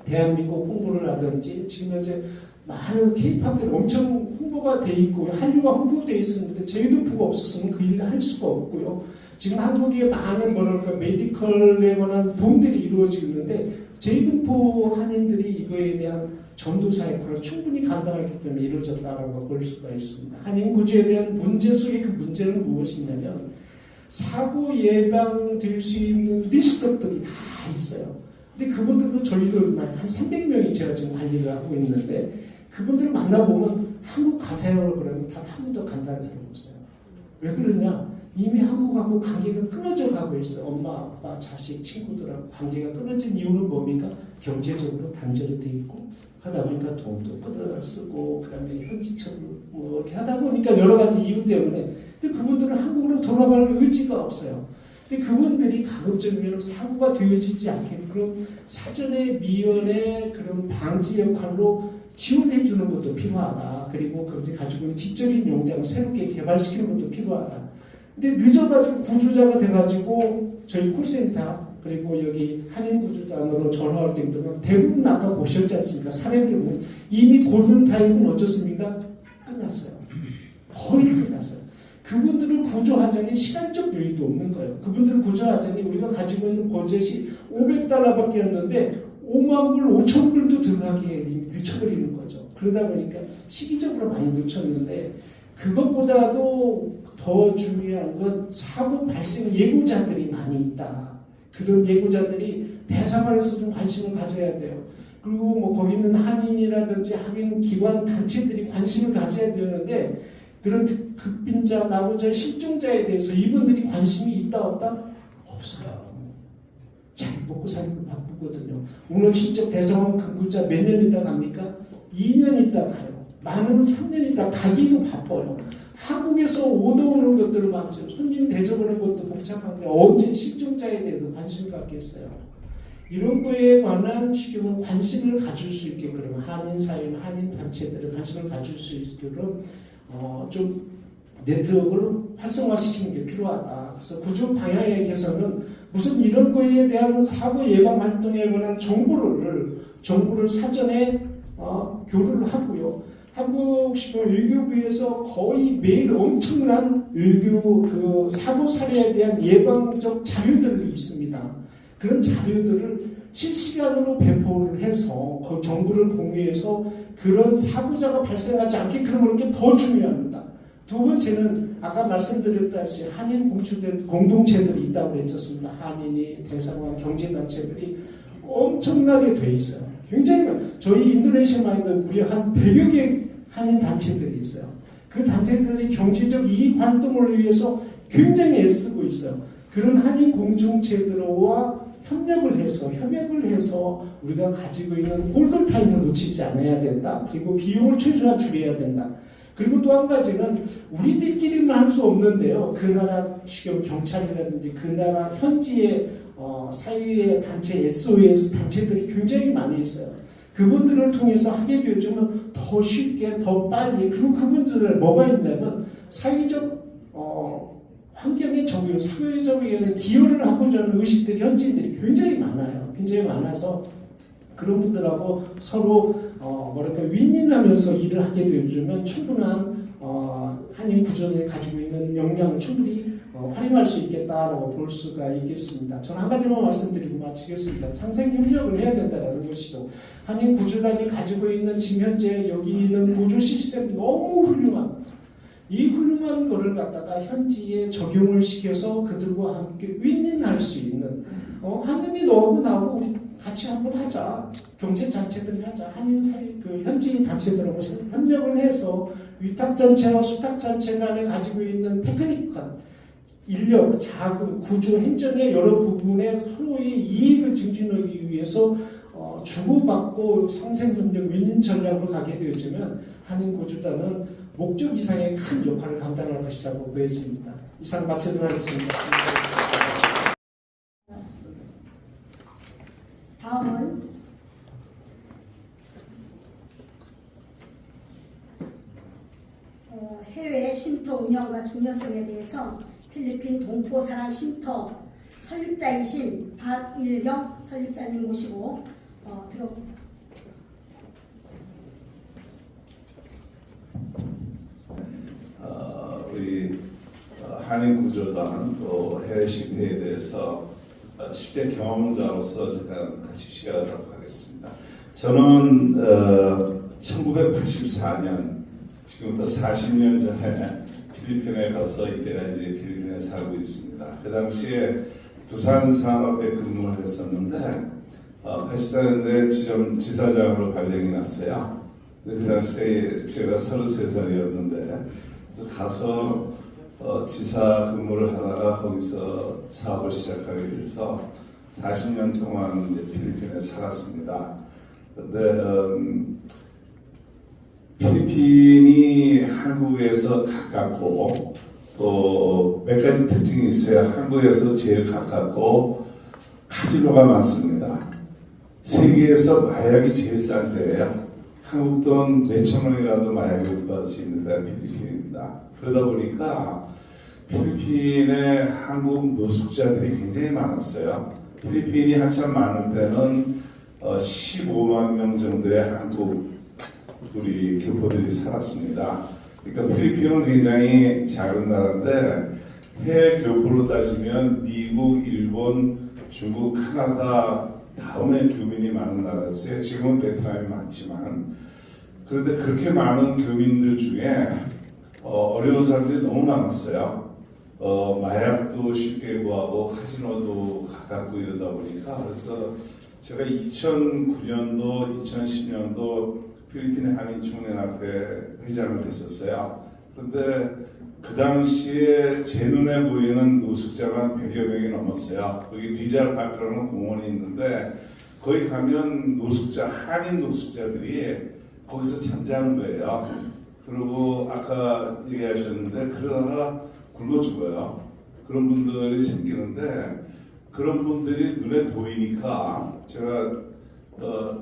대한민국 홍보를 하든지 지금 현재 많은 K-팝들이 엄청 홍보가 돼 있고 한류가 홍보돼 있었는데 제2동포가 없었으면 그 일을 할 수가 없고요. 지금 한국에 많은 메디컬에 관한 붐들이 이루어지고 있는데 제2동포 한인들이 이거에 대한 전도사 역할을 충분히 감당했기 때문에 이루어졌다고 볼 수가 있습니다. 한인 구조에 대한 문제 속에 그 문제는 무엇이냐면 사고 예방될 수 있는 리스트들이 다 있어요. 근데 그분들도 저희도 한 300명이 제가 지금 관리를 하고 있는데 그분들을 만나보면 한국 가세요 그러면 단 한 번도 간다는 사람이 없어요. 왜 그러냐? 이미 한국하고 관계가 끊어져 가고 있어요. 엄마, 아빠, 자식, 친구들하고 관계가 끊어진 이유는 뭡니까? 경제적으로 단절이 돼 있고 하다 보니까 돈도 걷어다 쓰고 그다음에 현지처럼 뭐 이렇게 하다 보니까 여러 가지 이유 때문에 근데 그분들은 한국으로 돌아갈 의지가 없어요. 근데 그분들이 가급적이면 사고가 되어지지 않게끔 사전에 미연의 그런 방지 역할로 지원해 주는 것도 필요하다. 그리고 거기 가지고 있는 지적인 용장을 새롭게 개발시키는 것도 필요하다. 근데 늦어가지고 구조자가 돼가지고 저희 콜센터 그리고 여기 한인구조단으로 전화할 때 대부분 아까 보셨지 않습니까? 사례들 보면 이미 골든타임은 어쩌습니까? 끝났어요. 거의 끝났어요. 그분들을 구조하자니 시간적 여유도 없는 거예요. 그분들을 구조하자니 우리가 가지고 있는 버젯이 $500밖에 없는데 5만 불, 5천 불도 들어가기에 늦춰버리는 거죠. 그러다 보니까 시기적으로 많이 늦췄는데 그것보다도 더 중요한 건 사고 발생 예고자들이 많이 있다. 그런 예고자들이 대사관에서 좀 관심을 가져야 돼요. 그리고 뭐 거기 있는 한인이라든지 한인 기관 단체들이 관심을 가져야 되는데 그런 극빈자, 나고자, 실종자에 대해서 이분들이 관심이 있다 없다? 없어요. 자기 먹고 살기도 바쁘거든요. 오늘 실적 대사관 근무자 몇 년 있다 갑니까? 2년 있다 가요. 많으면 3년 있다 가기도 바빠요. 한국에서 오는 것들을 맞죠. 손님 대접하는 것도 복잡한데 언제 실종자에 대해서 관심을 갖겠어요. 이런 거에 관한 지금은 관심을 가질 수 있게끔 한인 사회나 한인 단체들을 관심을 가질 수 있게끔 좀 네트워크를 활성화시키는 게 필요하다. 그래서 구조 방향에서는 무슨 이런 거에 대한 사고 예방 활동에 관한 정보를 사전에 교류를 하고요. 한국 외교부에서 거의 매일 엄청난 외교 그 사고 사례에 대한 예방적 자료들이 있습니다. 그런 자료들을 실시간으로 배포를 해서 그 정보를 공유해서 그런 사고자가 발생하지 않게 그러는 게 더 중요합니다. 두 번째는 아까 말씀드렸다시피 한인 공동체들이 있다고 했었습니다. 한인이 대사관 경제단체들이 엄청나게 돼 있어요. 굉장히 많아요. 저희 인도네시아만 해도 무려 한 100여 개 한인 단체들이 있어요. 그 단체들이 경제적 이익 활동을 위해서 굉장히 애쓰고 있어요. 그런 한인 공동체들과 협력을 해서 우리가 가지고 있는 골든타임을 놓치지 않아야 된다. 그리고 비용을 최소한 줄여야 된다. 그리고 또 한 가지는 우리들끼리만 할 수 없는데요. 그 나라 지금 경찰이라든지 그 나라 현지의 사회의 단체, SOS 단체들이 굉장히 많이 있어요. 그분들을 통해서 하게 되어주면 더 쉽게, 더 빨리, 그리고 그분들은 뭐가 있냐면 사회적 환경에 적용, 사회적에 기여를 하고자 하는 의식들이 현지인들이 굉장히 많아요. 굉장히 많아서 그런 분들하고 서로 윈윈하면서 일을 하게 되어주면 충분한 한인 구조에 가지고 있는 역량을 충분히 활용할 수 있겠다라고 볼 수가 있겠습니다. 저는 한 가지만 말씀드리고 마치겠습니다. 상생협력을 해야 된다는 것이고 한인 구조단이 가지고 있는 지금 현재 여기 있는 구조 시스템이 너무 훌륭합니다. 이 훌륭한 거를 갖다가 현지에 적용을 시켜서 그들과 함께 윈윈할 수 있는 한인이 너무 나오고 우리 같이 한번 하자. 경제 단체들 하자. 한인 사회 그 현지 단체들하고 협력을 해서 위탁 단체와 수탁 단체 간에 가지고 있는 테크닉한 인력, 자금, 구조, 행정의 여러 부분에 서로의 이익을 증진하기 위해서 주고받고 상생협력 윈윈 전략으로 가게 되어지면 한인 구조단은 목적 이상의 큰 역할을 감당할 것이라고 보여집니다. 이상 마치도록 하겠습니다. 다음은 해외 쉼터 운영과 중요성에 대해서 필리핀 동포사랑 쉼터 설립자이신 박일경 설립자님 모시고 들어보겠습니다. 우리 한인구조단 또 해외 쉼터에 대해서 실제 경험자로서 잠깐 같이 시작하도록 하겠습니다. 저는 1984년 지금부터 40년 전에 필리핀에 가서 이때까지 필리핀에 살고 있습니다. 그 당시에 두산 산업에 근무를 했었는데 80년대 지사장으로 발령이 났어요. 그 당시에 제가 33살이었는데 가서 지사 근무를 하다가 거기서 사업을 시작하게 돼서 40년 동안 이제 필리핀에 살았습니다. 근데 필리핀이 한국에서 가깝고 또 몇 가지 특징이 있어요. 한국에서 제일 가깝고 카지노가 많습니다. 세계에서 마약이 제일 싼 데예요. 한국 돈 몇천 원이라도 마약을 받을 수 있는 데가 필리핀입니다. 그러다 보니까 필리핀에 한국 노숙자들이 굉장히 많았어요. 필리핀이 한참 많을 때는 15만 명 정도의 한국 우리 교포들이 살았습니다. 그러니까 필리핀은 굉장히 작은 나라인데 해외 교포로 따지면 미국, 일본, 중국, 캐나다 다음에 교민이 많은 나라였어요. 지금은 베트남이 많지만 그런데 그렇게 많은 교민들 중에 어려운 사람들이 너무 많았어요. 마약도 쉽게 구하고 카지노도 가깝고 이러다 보니까 그래서 제가 2009년도, 2010년도 필리핀의 한인총연합회 회장을 했었어요. 그런데 그 당시에 제 눈에 보이는 노숙자가 100여 명이 넘었어요. 거기 리잘 파크라는 공원이 있는데 거기 가면 노숙자, 한인 노숙자들이 거기서 잠자는 거예요. 그리고 아까 얘기하셨는데 그러다가 굶어 죽어요. 그런 분들이 생기는데 그런 분들이 눈에 보이니까 제가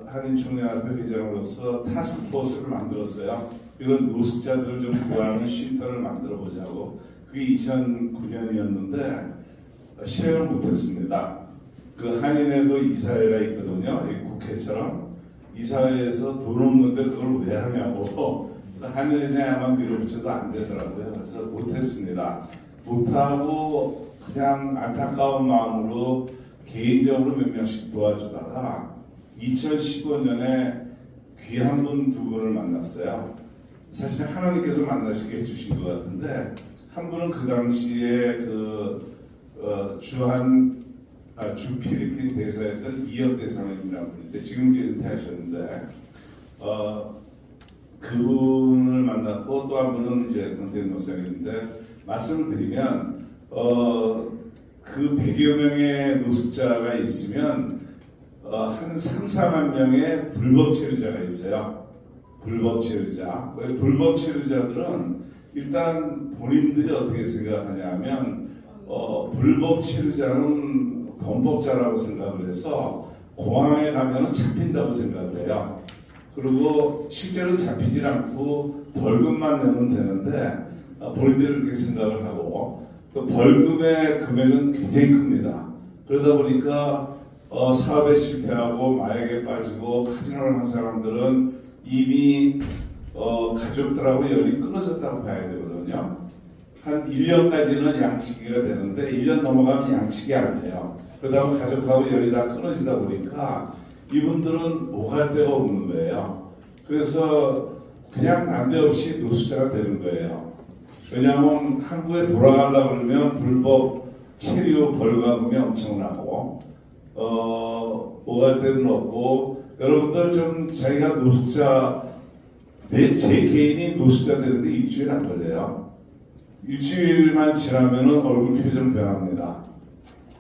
한인총연합회 회장으로서 타스크포스를 만들었어요. 이런 노숙자들을 좀 구하는 쉼터를 만들어 보자고. 그게 2009년이었는데 실행을 못했습니다. 그 한인에도 이사회가 있거든요. 국회처럼 이사회에서 돈 없는데 그걸 왜 하냐고. 한인회장에만 밀어붙여도 안 되더라고요. 그래서 못했습니다. 못하고 그냥 안타까운 마음으로 개인적으로 몇 명씩 도와주다가 2015년에 귀한 분 두 분을 만났어요. 사실 하나님께서 만나시게 해주신 것 같은데 한 분은 그 당시에 주 필리핀 대사였던 이혁 대사님이라는 분인데 지금 이제 은퇴하셨는데 그분을 만났고 또 한 분은 이제 권태현 목사님인데 말씀을 드리면 그 100여 명의 노숙자가 있으면 한 3, 4만 명의 불법 체류자가 있어요. 불법 체류자. 불법 체류자들은 일단 본인들이 어떻게 생각하냐면 불법 체류자는 범법자라고 생각을 해서 공항에 가면 잡힌다고 생각을 해요. 그리고 실제로 잡히질 않고 벌금만 내면 되는데 본인들이 그렇게 생각을 하고 또 벌금의 금액은 굉장히 큽니다. 그러다 보니까 사업에 실패하고 마약에 빠지고 카지노를 한 사람들은 이미 가족들하고 연이 끊어졌다고 봐야 되거든요. 한 1년까지는 양치기가 되는데 1년 넘어가면 양치기 안 돼요. 그러다가 가족하고 연이 다 끊어지다 보니까 이분들은 오갈 데가 없는 거예요. 그래서 그냥 난데없이 노숙자가 되는 거예요. 왜냐하면 한국에 돌아가려고 그러면 불법 체류 벌금이 엄청나고 오갈 데는 없고 여러분들 좀 자기가 노숙자 제 개인이 노숙자 되는데 일주일 안 걸려요. 일주일만 지나면은 얼굴 표정 변합니다.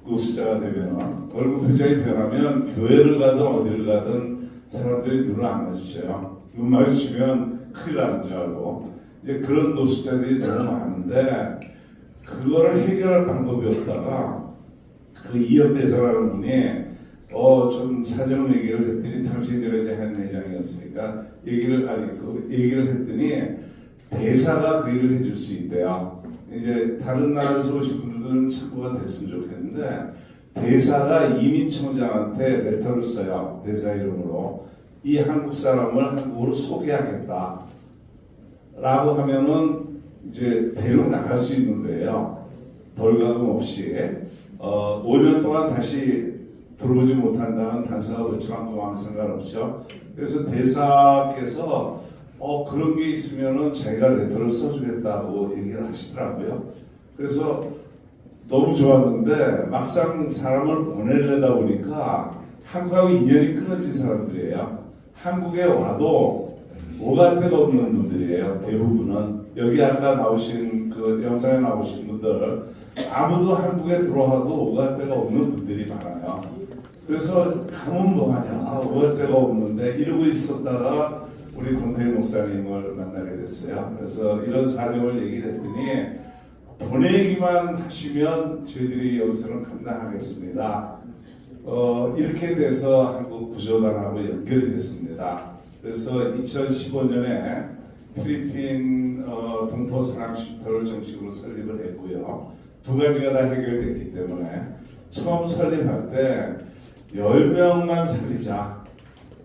노숙자가 되면은 얼굴 표정이 변하면 교회를 가든 어디를 가든 사람들이 눈을 안 마주쳐요. 눈 마주치면 큰일 나는 줄 알고 이제 그런 노숙자들이 너무 많은데 그거를 해결할 방법이 없다가 그 이혁 대사라는 분이 좀 사정 얘기를 했더니 당시 이제 한 회장이었으니까 얘기를 했더니 대사가 그 일을 해줄 수 있대요. 이제 다른 나라에서 오신 분들은 참고가 됐으면 좋겠는데 대사가 이민청장한테 레터를 써요. 대사 이름으로 이 한국 사람을 한국으로 소개하겠다 라고 하면은 이제 대로 나갈 수 있는 거예요. 벌금 없이 5년 동안 다시 들어오지 못한다는 단서가 그렇지만 그만 상관없죠. 그래서 대사께서 그런 게 있으면은 자기가 레터를 써주겠다고 얘기를 하시더라고요. 그래서 너무 좋았는데 막상 사람을 보내려다 보니까 한국하고 인연이 끊어진 사람들이에요. 한국에 와도 오갈 데가 없는 분들이에요. 대부분은 여기 아까 나오신 그 영상에 나오신 분들 아무도 한국에 들어와도 오갈 데가 없는 분들이 많아요. 그래서 가면 뭐하냐, 올 데가 없는데 이러고 있었다가 우리 권태일 목사님을 만나게 됐어요. 그래서 이런 사정을 얘기를 했더니 보내기만 하시면 저희들이 여기서는 감당하겠습니다. 이렇게 돼서 한국 구조단하고 연결이 됐습니다. 그래서 2015년에 필리핀 동포사랑쉼터를 정식으로 설립을 했고요. 두 가지가 다 해결됐기 때문에 처음 설립할 때 10명만 살리자.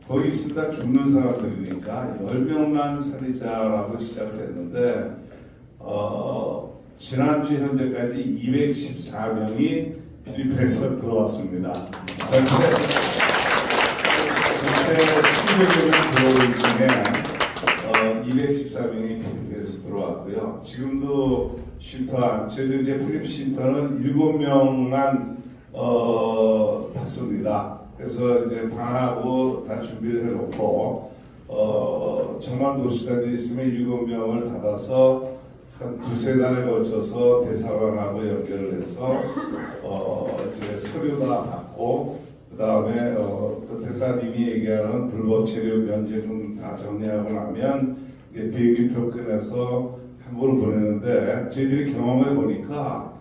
거기 있으다 죽는 사람들이니까 10명만 살리자라고 시작을 했는데 지난주 현재까지 214명이 필리핀에서 들어왔습니다. 전체 700명 들어온 중에 214명이 필리핀에서 들어왔고요. 지금도 쉼터, 저희들 이제 필리핀 쉼터는 7명만 받습니다. 그래서 이제 방하고 다 준비를 해놓고 정말 노숙자들이 있으면 7명을 받아서 한 두세 달에 걸쳐서 대사관하고 연결을 해서 이제 서류 다 받고 그 다음에 그 대사님이 얘기하는 불법 체류 면제금 다 정리하고 나면 이제 비행기표 끊어서 한국으로 보내는데 저희들이 경험해 보니까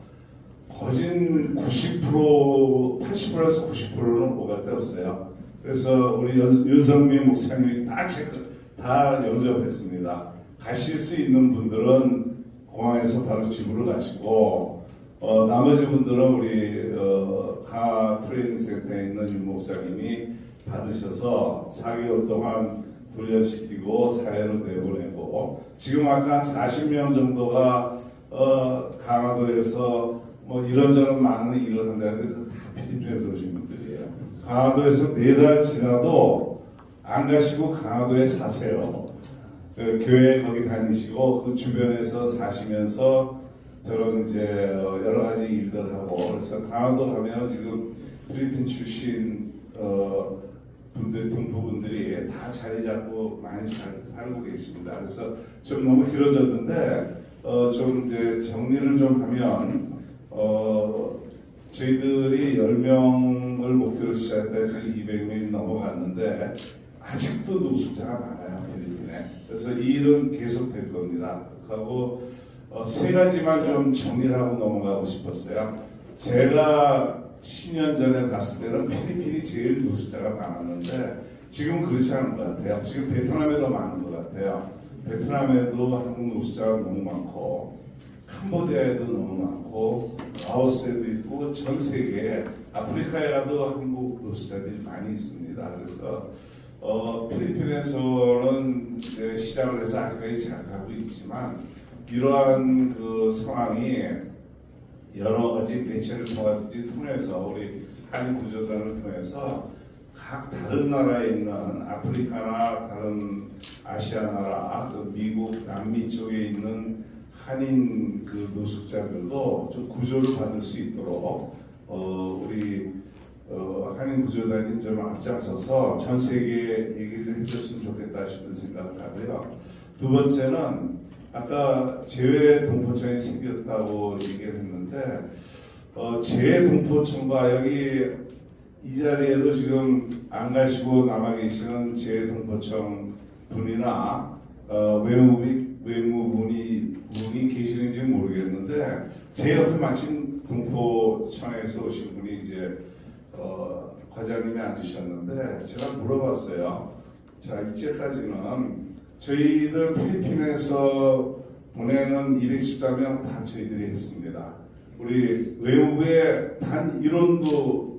거진 90%, 80%에서 90%는 오갈 데 없어요. 그래서 우리 윤성민 목사님이 다 영접했습니다. 가실 수 있는 분들은 공항에서 바로 집으로 가시고 나머지 분들은 우리 강화 트레이닝 센터에 있는 윤 목사님이 받으셔서 4개월 동안 훈련시키고 사회로 내보내고 지금 아까 40명 정도가 강화도에서 뭐 이런저런 많은 일을 한다는데 다 필리핀에서 오신 분들이에요. 강화도에서 4달 지나도 안 가시고 강화도에 사세요. 그 교회 거기 다니시고 그 주변에서 사시면서 저런 이제 여러 가지 일들 하고 그래서 강화도 가면 지금 필리핀 출신 분들 동포분들이 다 자리 잡고 많이 살고 계십니다. 그래서 좀 너무 길어졌는데 좀 이제 정리를 좀 하면 저희들이 10명을 목표로 시작했다 지금 200명이 넘어갔는데 아직도 노숙자가 많아요 필리핀에. 그래서 이 일은 계속될 겁니다. 하고 세 가지만 좀 정리를 하고 넘어가고 싶었어요. 제가 10년 전에 갔을 때는 필리핀이 제일 노숙자가 많았는데 지금 그렇지 않은 것 같아요. 지금 베트남에도 많은 것 같아요. 베트남에도 한국 노숙자가 너무 많고 캄보디아에도 너무 많고 라오스에도 있고 전 세계에 아프리카에 가도 한국 노숙자들이 많이 있습니다. 그래서 필리핀에서는 이제 시작을 해서 아직까지 잘 가고 있지만 이러한 그 상황이 여러 가지 매체를 통해서 우리 한인 구조단을 통해서 각 다른 나라에 있는 아프리카나 다른 아시아 나라, 또 미국, 남미 쪽에 있는 한인 그 노숙자들도 좀 구조를 받을 수 있도록 우리 한인 구조단이 좀 앞장서서 전 세계에 얘기를 해줬으면 좋겠다 싶은 생각을 하고요. 두 번째는 아까 재외동포청이 생겼다고 얘기를 했는데 재외동포청과 여기 이 자리에도 지금 안 가시고 남아 계시는 재외동포청 분이나 외무분이 계시는지 모르겠는데 제 옆에 마침 동포청에서 오신 분이 이제 과장님이 앉으셨는데 제가 물어봤어요. 자, 이제까지는 저희들 필리핀에서 보내는 214명 다 저희들이 했습니다. 우리 외국에 단 1원도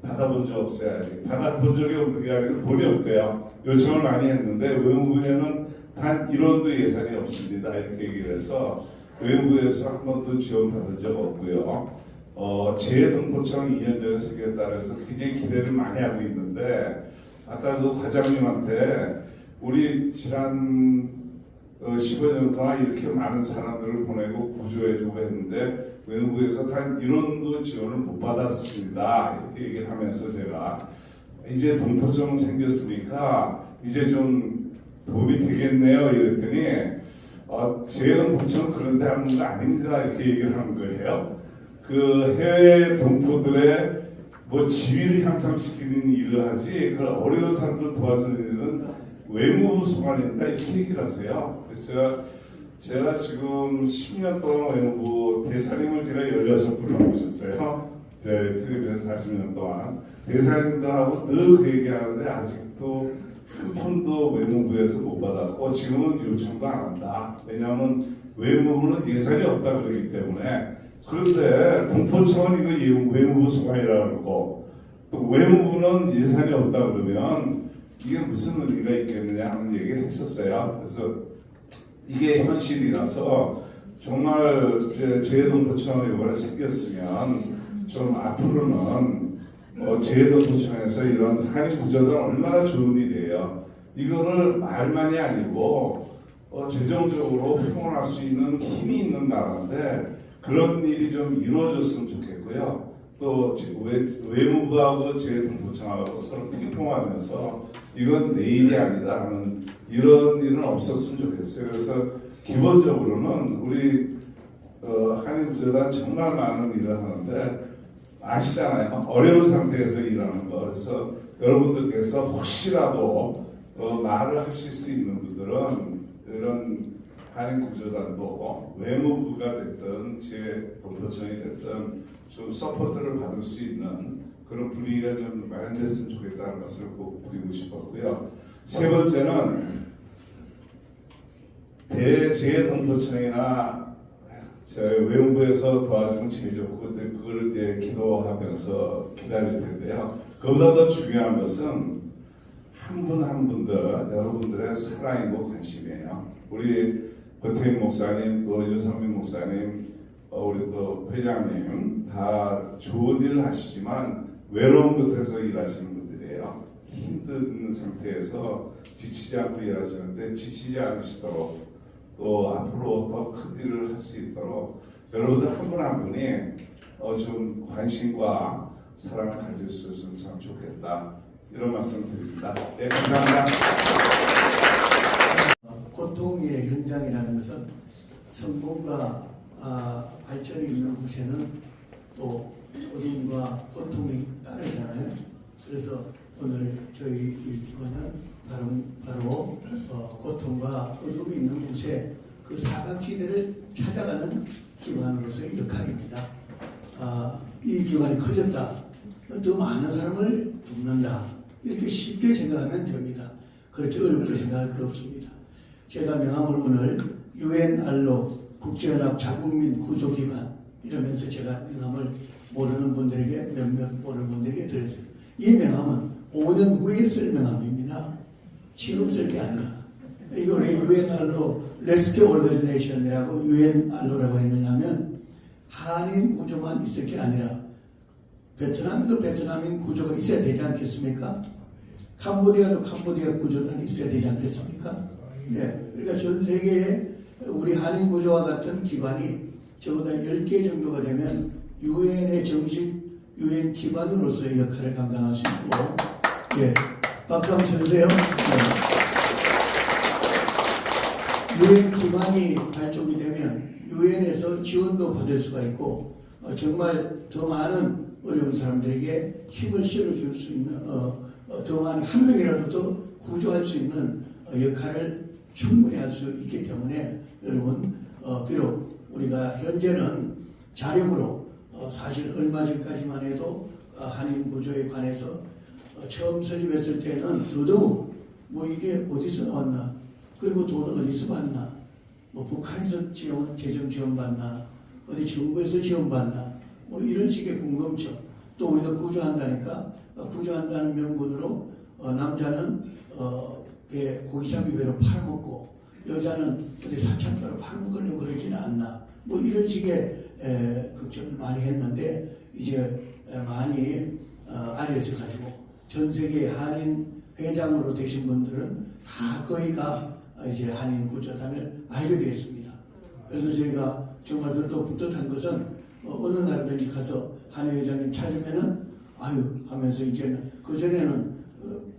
받아본 적 없어요. 아직. 받아본 적이 없는 게 아니고 돈이 없대요. 요청을 많이 했는데 외국에는 단 1원도 예산이 없습니다. 이렇게 얘기를 해서 외국에서 한 번도 지원받은 적 없고요. 재외동포청 2년 전에 생겼다 해서 굉장히 기대를 많이 하고 있는데 아까 그 과장님한테 우리 지난 15년 동안 이렇게 많은 사람들을 보내고 구조해주고 했는데 외국에서 단 1원도 지원을 못 받았습니다. 이렇게 얘기를 하면서 제가 이제 동포청 생겼으니까 이제 좀 도움이 되겠네요. 이랬더니 재외동포청 그런데 하는 거 아닙니다. 이렇게 얘기를 하는 거예요. 그 해외 동포들의 뭐 지위를 향상시키는 일을 하지 그 어려운 사람들 도와주는 일은 외무부 소관인다 이렇게 얘기를 하세요. 그래서 제가 지금 10년 동안 외무부 대사님을 제가 16분을 모셨어요. 필리핀에서 40년 동안 대사님들하고 늘 그 얘기하는데 아직도 한 푼도 외무부에서 못 받았고 지금은 요청도 안 한다. 왜냐하면 외무부는 예산이 없다 그러기 때문에. 그런데 동포청은 이거 외무부 소관이라고 그러고 또 외무부는 예산이 없다 그러면 이게 무슨 의미가 있겠느냐 하는 얘기를 했었어요. 그래서 이게 현실이라서 정말 재해동포청이 이번에 생겼으면 좀 앞으로는 재해동포청에서 이런 한인 구조는 얼마나 좋은 일이에요. 이거를 말만이 아니고 재정적으로 평온할 수 있는 힘이 있는 나라인데 그런 일이 좀 이루어졌으면 좋겠고요. 또 외무부하고 재해동포청하고 서로 핑퐁하면서 이건 내 일이 아니다 하는 이런 일은 없었으면 좋겠어요. 그래서 기본적으로는 우리 한인구조단 정말 많은 일을 하는데 아시잖아요. 어려운 상태에서 일하는 거. 그래서 여러분들께서 혹시라도 말을 하실 수 있는 분들은 이런 한인구조단도 외무부가 됐든 재동포청이 됐든 좀 서포트를 받을 수 있는 그런 분위기가 좀 마련됐으면 좋겠다는 것을 꼭 드리고 싶었고요. 세 번째는 재동포청이나 외무부에서 도와주면 제일 좋고 그걸 이제 기도하면서 기다릴 텐데요. 그보다 더 중요한 것은 한 분 한 분들 여러분들의 사랑이고 관심이에요. 우리 권태인 목사님 또 윤성민 목사님 우리 또 회장님 다 좋은 일을 하시지만 외로운 곳에서 일하시는 분들이에요. 힘든 상태에서 지치지 않고 일하시는데 지치지 않으시도록 또 앞으로 더 큰 일을 할 수 있도록 여러분들 한 분 한 분이 좀 관심과 사랑을 가질 수 있으면 참 좋겠다 이런 말씀 드립니다. 네, 감사합니다. 고통의 현장이라는 것은 성공과 발전이 있는 곳에는 또 어둠과 고통이 따르잖아요. 그래서 오늘 저희 이 기관은 바로 고통과 어둠이 있는 곳에 그 사각지대를 찾아가는 기관으로서의 역할입니다. 이 기관이 커졌다. 더 많은 사람을 돕는다. 이렇게 쉽게 생각하면 됩니다. 그렇게 어렵게 생각할 거 없습니다. 제가 명함을 오늘 UNR로 국제연합 자국민 구조기관 이러면서 제가 명함을 모르는 분들에게 몇몇 모르는 분들에게 드렸어요. 이 명함은 5년 후에 쓸 명함입니다. 지금 쓸 게 아니라. 이걸 왜 UNR로 레스큐 오르가니제이션이라고 UNR로라고 했느냐면 한인 구조만 있을 게 아니라 베트남도 베트남인 구조가 있어야 되지 않겠습니까? 캄보디아도 캄보디아 구조단이 있어야 되지 않겠습니까? 네. 그러니까 전 세계에 우리 한인 구조와 같은 기관이 적어도 10개 정도가 되면 유엔의 정식 유엔 기관으로서의 역할을 감당할 수 있고, 예. 박수 한번 쳐주세요. 유엔 기관이 발족이 되면 유엔에서 지원도 받을 수가 있고, 정말 더 많은 어려운 사람들에게 힘을 실어줄 수 있는, 더 많은 한 명이라도 더 구조할 수 있는 역할을 충분히 할 수 있기 때문에 여러분, 비록 우리가 현재는 자력으로 사실 얼마 전까지만 해도 한인 구조에 관해서 처음 설립했을 때는 더더욱 뭐 이게 어디서 나왔나, 그리고 돈은 어디서 받나, 뭐 북한에서 재정 지원받나, 어디 정부에서 지원받나, 뭐 이런 식의 궁금증. 또 우리가 구조한다니까 구조한다는 명분으로 남자는 배 고기잡이 배로 팔아먹고 여자는 어디 사창가로 팔아먹으려고 그러지는 않나, 뭐 이런 식의 걱정을 많이 했는데 이제 많이 알려져 가지고 전 세계 한인 회장으로 되신 분들은 다 거의가 이제 한인 구조단을 알게 되었습니다. 그래서 저희가 정말 그래도 뿌듯한 것은 어느 날든지 가서 한인 회장님 찾으면은 아유 하면서 이제는 그전에는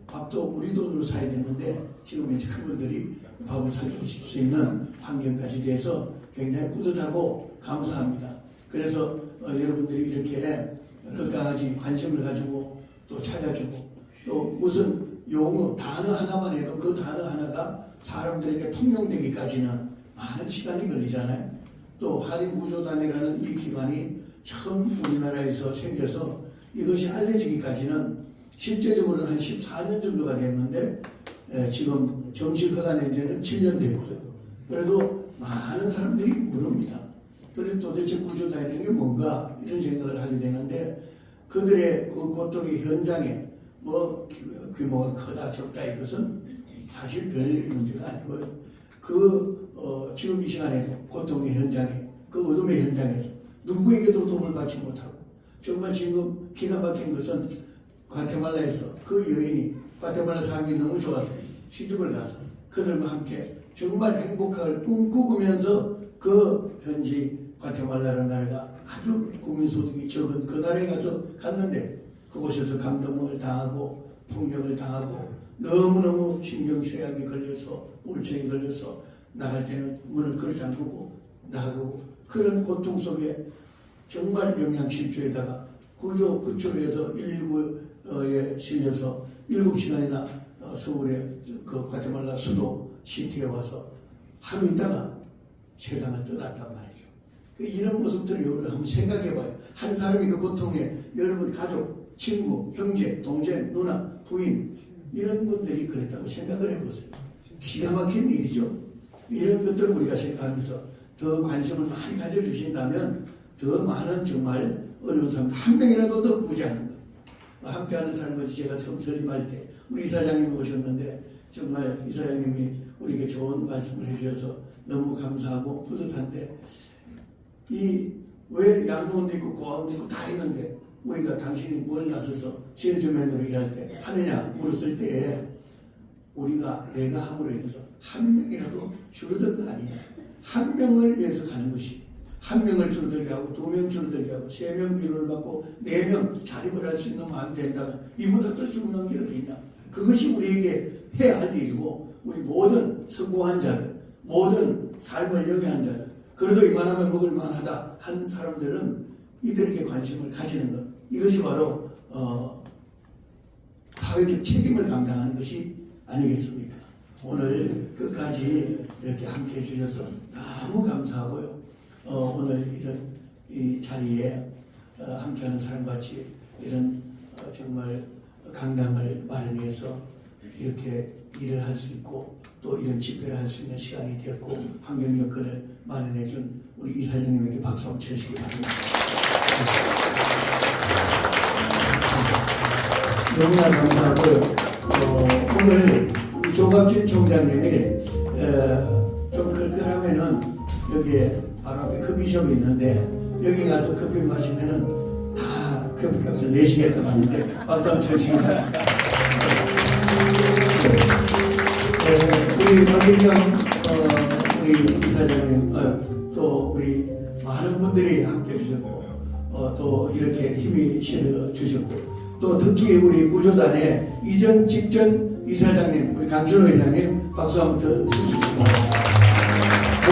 밥도 우리 돈으로 사야 됐는데 지금 이제 그분들이 밥을 사주실 수 있는 환경까지 돼서 굉장히 뿌듯하고 감사합니다. 그래서 여러분들이 이렇게 끝까지 관심을 가지고 또 찾아주고 또 무슨 용어 단어 하나만 해도 그 단어 하나가 사람들에게 통용되기까지는 많은 시간이 걸리잖아요. 또 한인구조단이라는 이 기관이 처음 우리나라에서 생겨서 이것이 알려지기까지는 실제적으로는 한 14년 정도가 됐는데 지금 정식 허가낸 지는 7년 됐고요. 그래도 많은 사람들이 모릅니다. 그래서 도대체 구조단이라는 게 뭔가 이런 생각을 하게 되는데 그들의 그 고통의 현장에 뭐 규모가 크다 적다 이것은 사실 별 문제가 아니고요. 지금 이 시간에도 고통의 현장에 그 어둠의 현장에서 누구에게도 도움을 받지 못하고 정말 지금 기가 막힌 것은 과테말라에서 그 여인이 과테말라 삶이 너무 좋아서 시집을 가서 그들과 함께 정말 행복을 꿈꾸면서 그 현지 과테말라라는 나라가 아주 국민소득이 적은 그 나라에 가서 갔는데 그곳에서 감동을 당하고 폭력을 당하고 너무너무 신경쇠약이 걸려서 우울증이 걸려서 나갈 때는 문을 걸어 잠그고 나가고 그런 고통 속에 정말 영양실조에다가 구출해서 119에 실려서 7시간이나 서울의 그 과테말라 수도 시티에 와서 하루 있다가 세상을 떠났단 말이죠. 이런 모습들을 여러분 한번 생각해봐요. 한 사람이 그 고통에 여러분 가족, 친구, 형제, 동생, 누나, 부인 이런 분들이 그랬다고 생각을 해보세요. 기가 막힌 일이죠. 이런 것들을 우리가 생각하면서 더 관심을 많이 가져주신다면 더 많은 정말 어려운 사람들 한 명이라도 더 구제하는 것. 함께하는 사람같이 제가 처음 설립할 때 우리 이사장님이 오셨는데 정말 이사장님이 우리에게 좋은 말씀을 해주셔서 너무 감사하고 뿌듯한데 왜 양로원도 있고 고아원도 있고 다 있는데 우리가 당신이 뭘 나서서 제일조면으로 일할 때 하느냐 물었을 때 우리가 내가 함으로 인해서 한 명이라도 줄어든 거 아니냐. 한 명을 위해서 가는 것이 한 명을 줄어들게 하고 2명 줄어들게 하고 3명 위로를 받고 4명 자립을 할 수 있는 마음이 된다면 이보다 더 중요한 게 어디 있냐. 그것이 우리에게 해야 할 일이고 우리 모든 성공한 자들 모든 삶을 영위한 자들 그래도 이만하면 먹을 만하다 한 사람들은 이들에게 관심을 가지는 것 이것이 바로 사회적 책임을 감당하는 것이 아니겠습니까? 오늘 끝까지 이렇게 함께 해주셔서 너무 감사하고요. 오늘 이런 이 자리에 함께하는 사람같이 이런 정말 강당을 마련해서 이렇게 일을 할 수 있고 또 이런 집회를 할 수 있는 시간이 되었고 환경 여건을 마련해준 우리 이사장님에게 박수 한번 쳐주시기 바랍니다. 너무나 감사하고요. 오늘 우리 조갑진 총장님이 좀 끌끌하면은 여기에 바로 앞에 커피숍이 있는데 여기 가서 커피 마시면은 다 커피값을 내시겠다고 하는데 박수 한번 쳐주시기 바랍니다. 우리 박일경 우리 이사장님 또 우리 많은 분들이 함께 해주셨고 또 이렇게 힘이 실어주셨고 또 특히 우리 구조단의 이전 직전 이사장님 우리 강준호 이사장님 박수 한번 더 쳐주시기 바랍니다.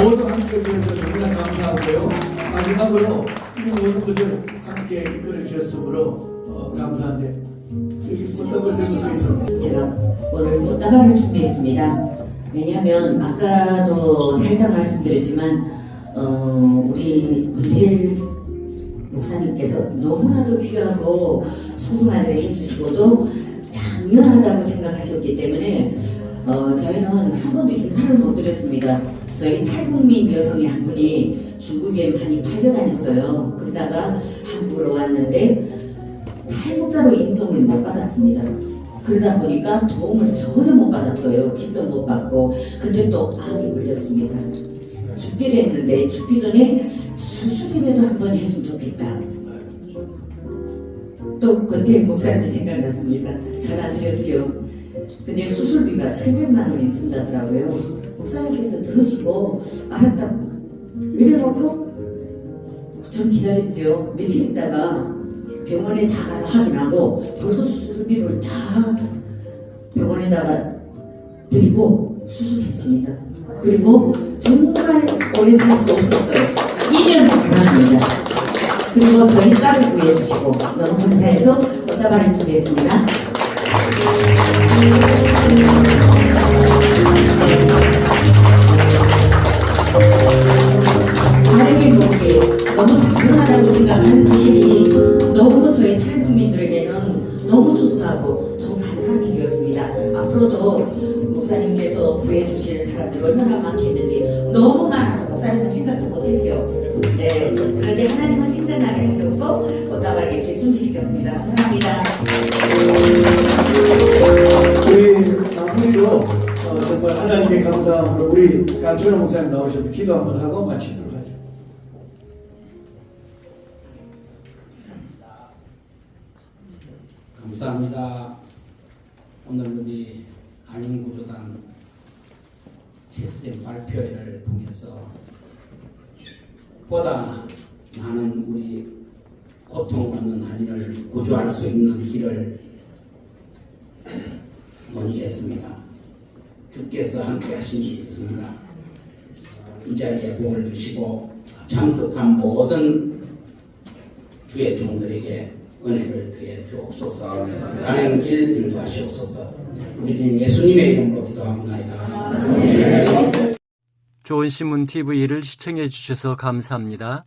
모두 함께 해주셔서 정말 감사하고요. 마지막으로 이 모든 것을 함께 이끌어 주셨으므로 감사한데 여기 꽃다발 들고 서 있습니다. 제가 오늘 꽃다발을 준비했습니다. 왜냐하면 아까도 살짝 말씀드렸지만 우리 군태일 목사님께서 너무나도 귀하고 소중한 일을 해주시고도 당연하다고 생각하셨기 때문에 저희는 한 번도 인사를 못 드렸습니다. 저희 탈북민 여성이 한 분이 중국에 많이 팔려다녔어요. 그러다가 한국으로 왔는데 탈북자로 인정을 못 받았습니다. 그러다 보니까 도움을 전혀 못 받았어요. 집도 못 받고. 근데 또 암이 걸렸습니다. 죽게 됐는데 죽기 전에 수술이라도 한번 했으면 좋겠다. 또 권태일 목사님이 생각났습니다. 전화 드렸지요. 근데 수술비가 700만 원이 든다더라고요. 목사님께서 들으시고 알았다고 이래놓고 좀 기다렸죠. 며칠 있다가 병원에 다 가서 확인하고 벌써 수술비를 다 병원에다가 드리고 수술했습니다. 그리고 정말 오래 살 수 없었어요. 2년을 받았습니다. 그리고 저희 딸을 구해주시고 너무 감사해서 꽃다발을 준비했습니다. 다르게 먹기 너무 당연하다고 생각하는 일이 너무 저희 탈북민들에게는 너무 소중하고 너무 감사한 일이었습니다. 앞으로도 목사님께서 구해주실 사람들이 얼마나 많겠는지 너무 많아서 목사님은 생각도 못했죠. 네, 그런데 하나님은 생각나게 하셨고 꽃다발을 이렇게 준비시켰습니다. 감사합니다. 우리 마무리로 정말 하나님께 감사함으로 우리 강준호 목사님 나오셔서 기도 한번 하고 마치도록 하죠. 감사합니다. 오늘 우리 한인구조단 시스템 발표회를 통해서 보다 많은 우리 고통받는 한인을 구조할 수 있는 길을 논의했습니다. 주께서 함께 하신 일이 있습니다. 이 자리에 복을 주시고 참석한 모든 주의 종들에게 은혜를 더해 주옵소서. 가는 길 인도하시옵소서. 우리 주님 예수님의 이름으로 기도합니다. 좋은 신문 TV를 시청해 주셔서 감사합니다.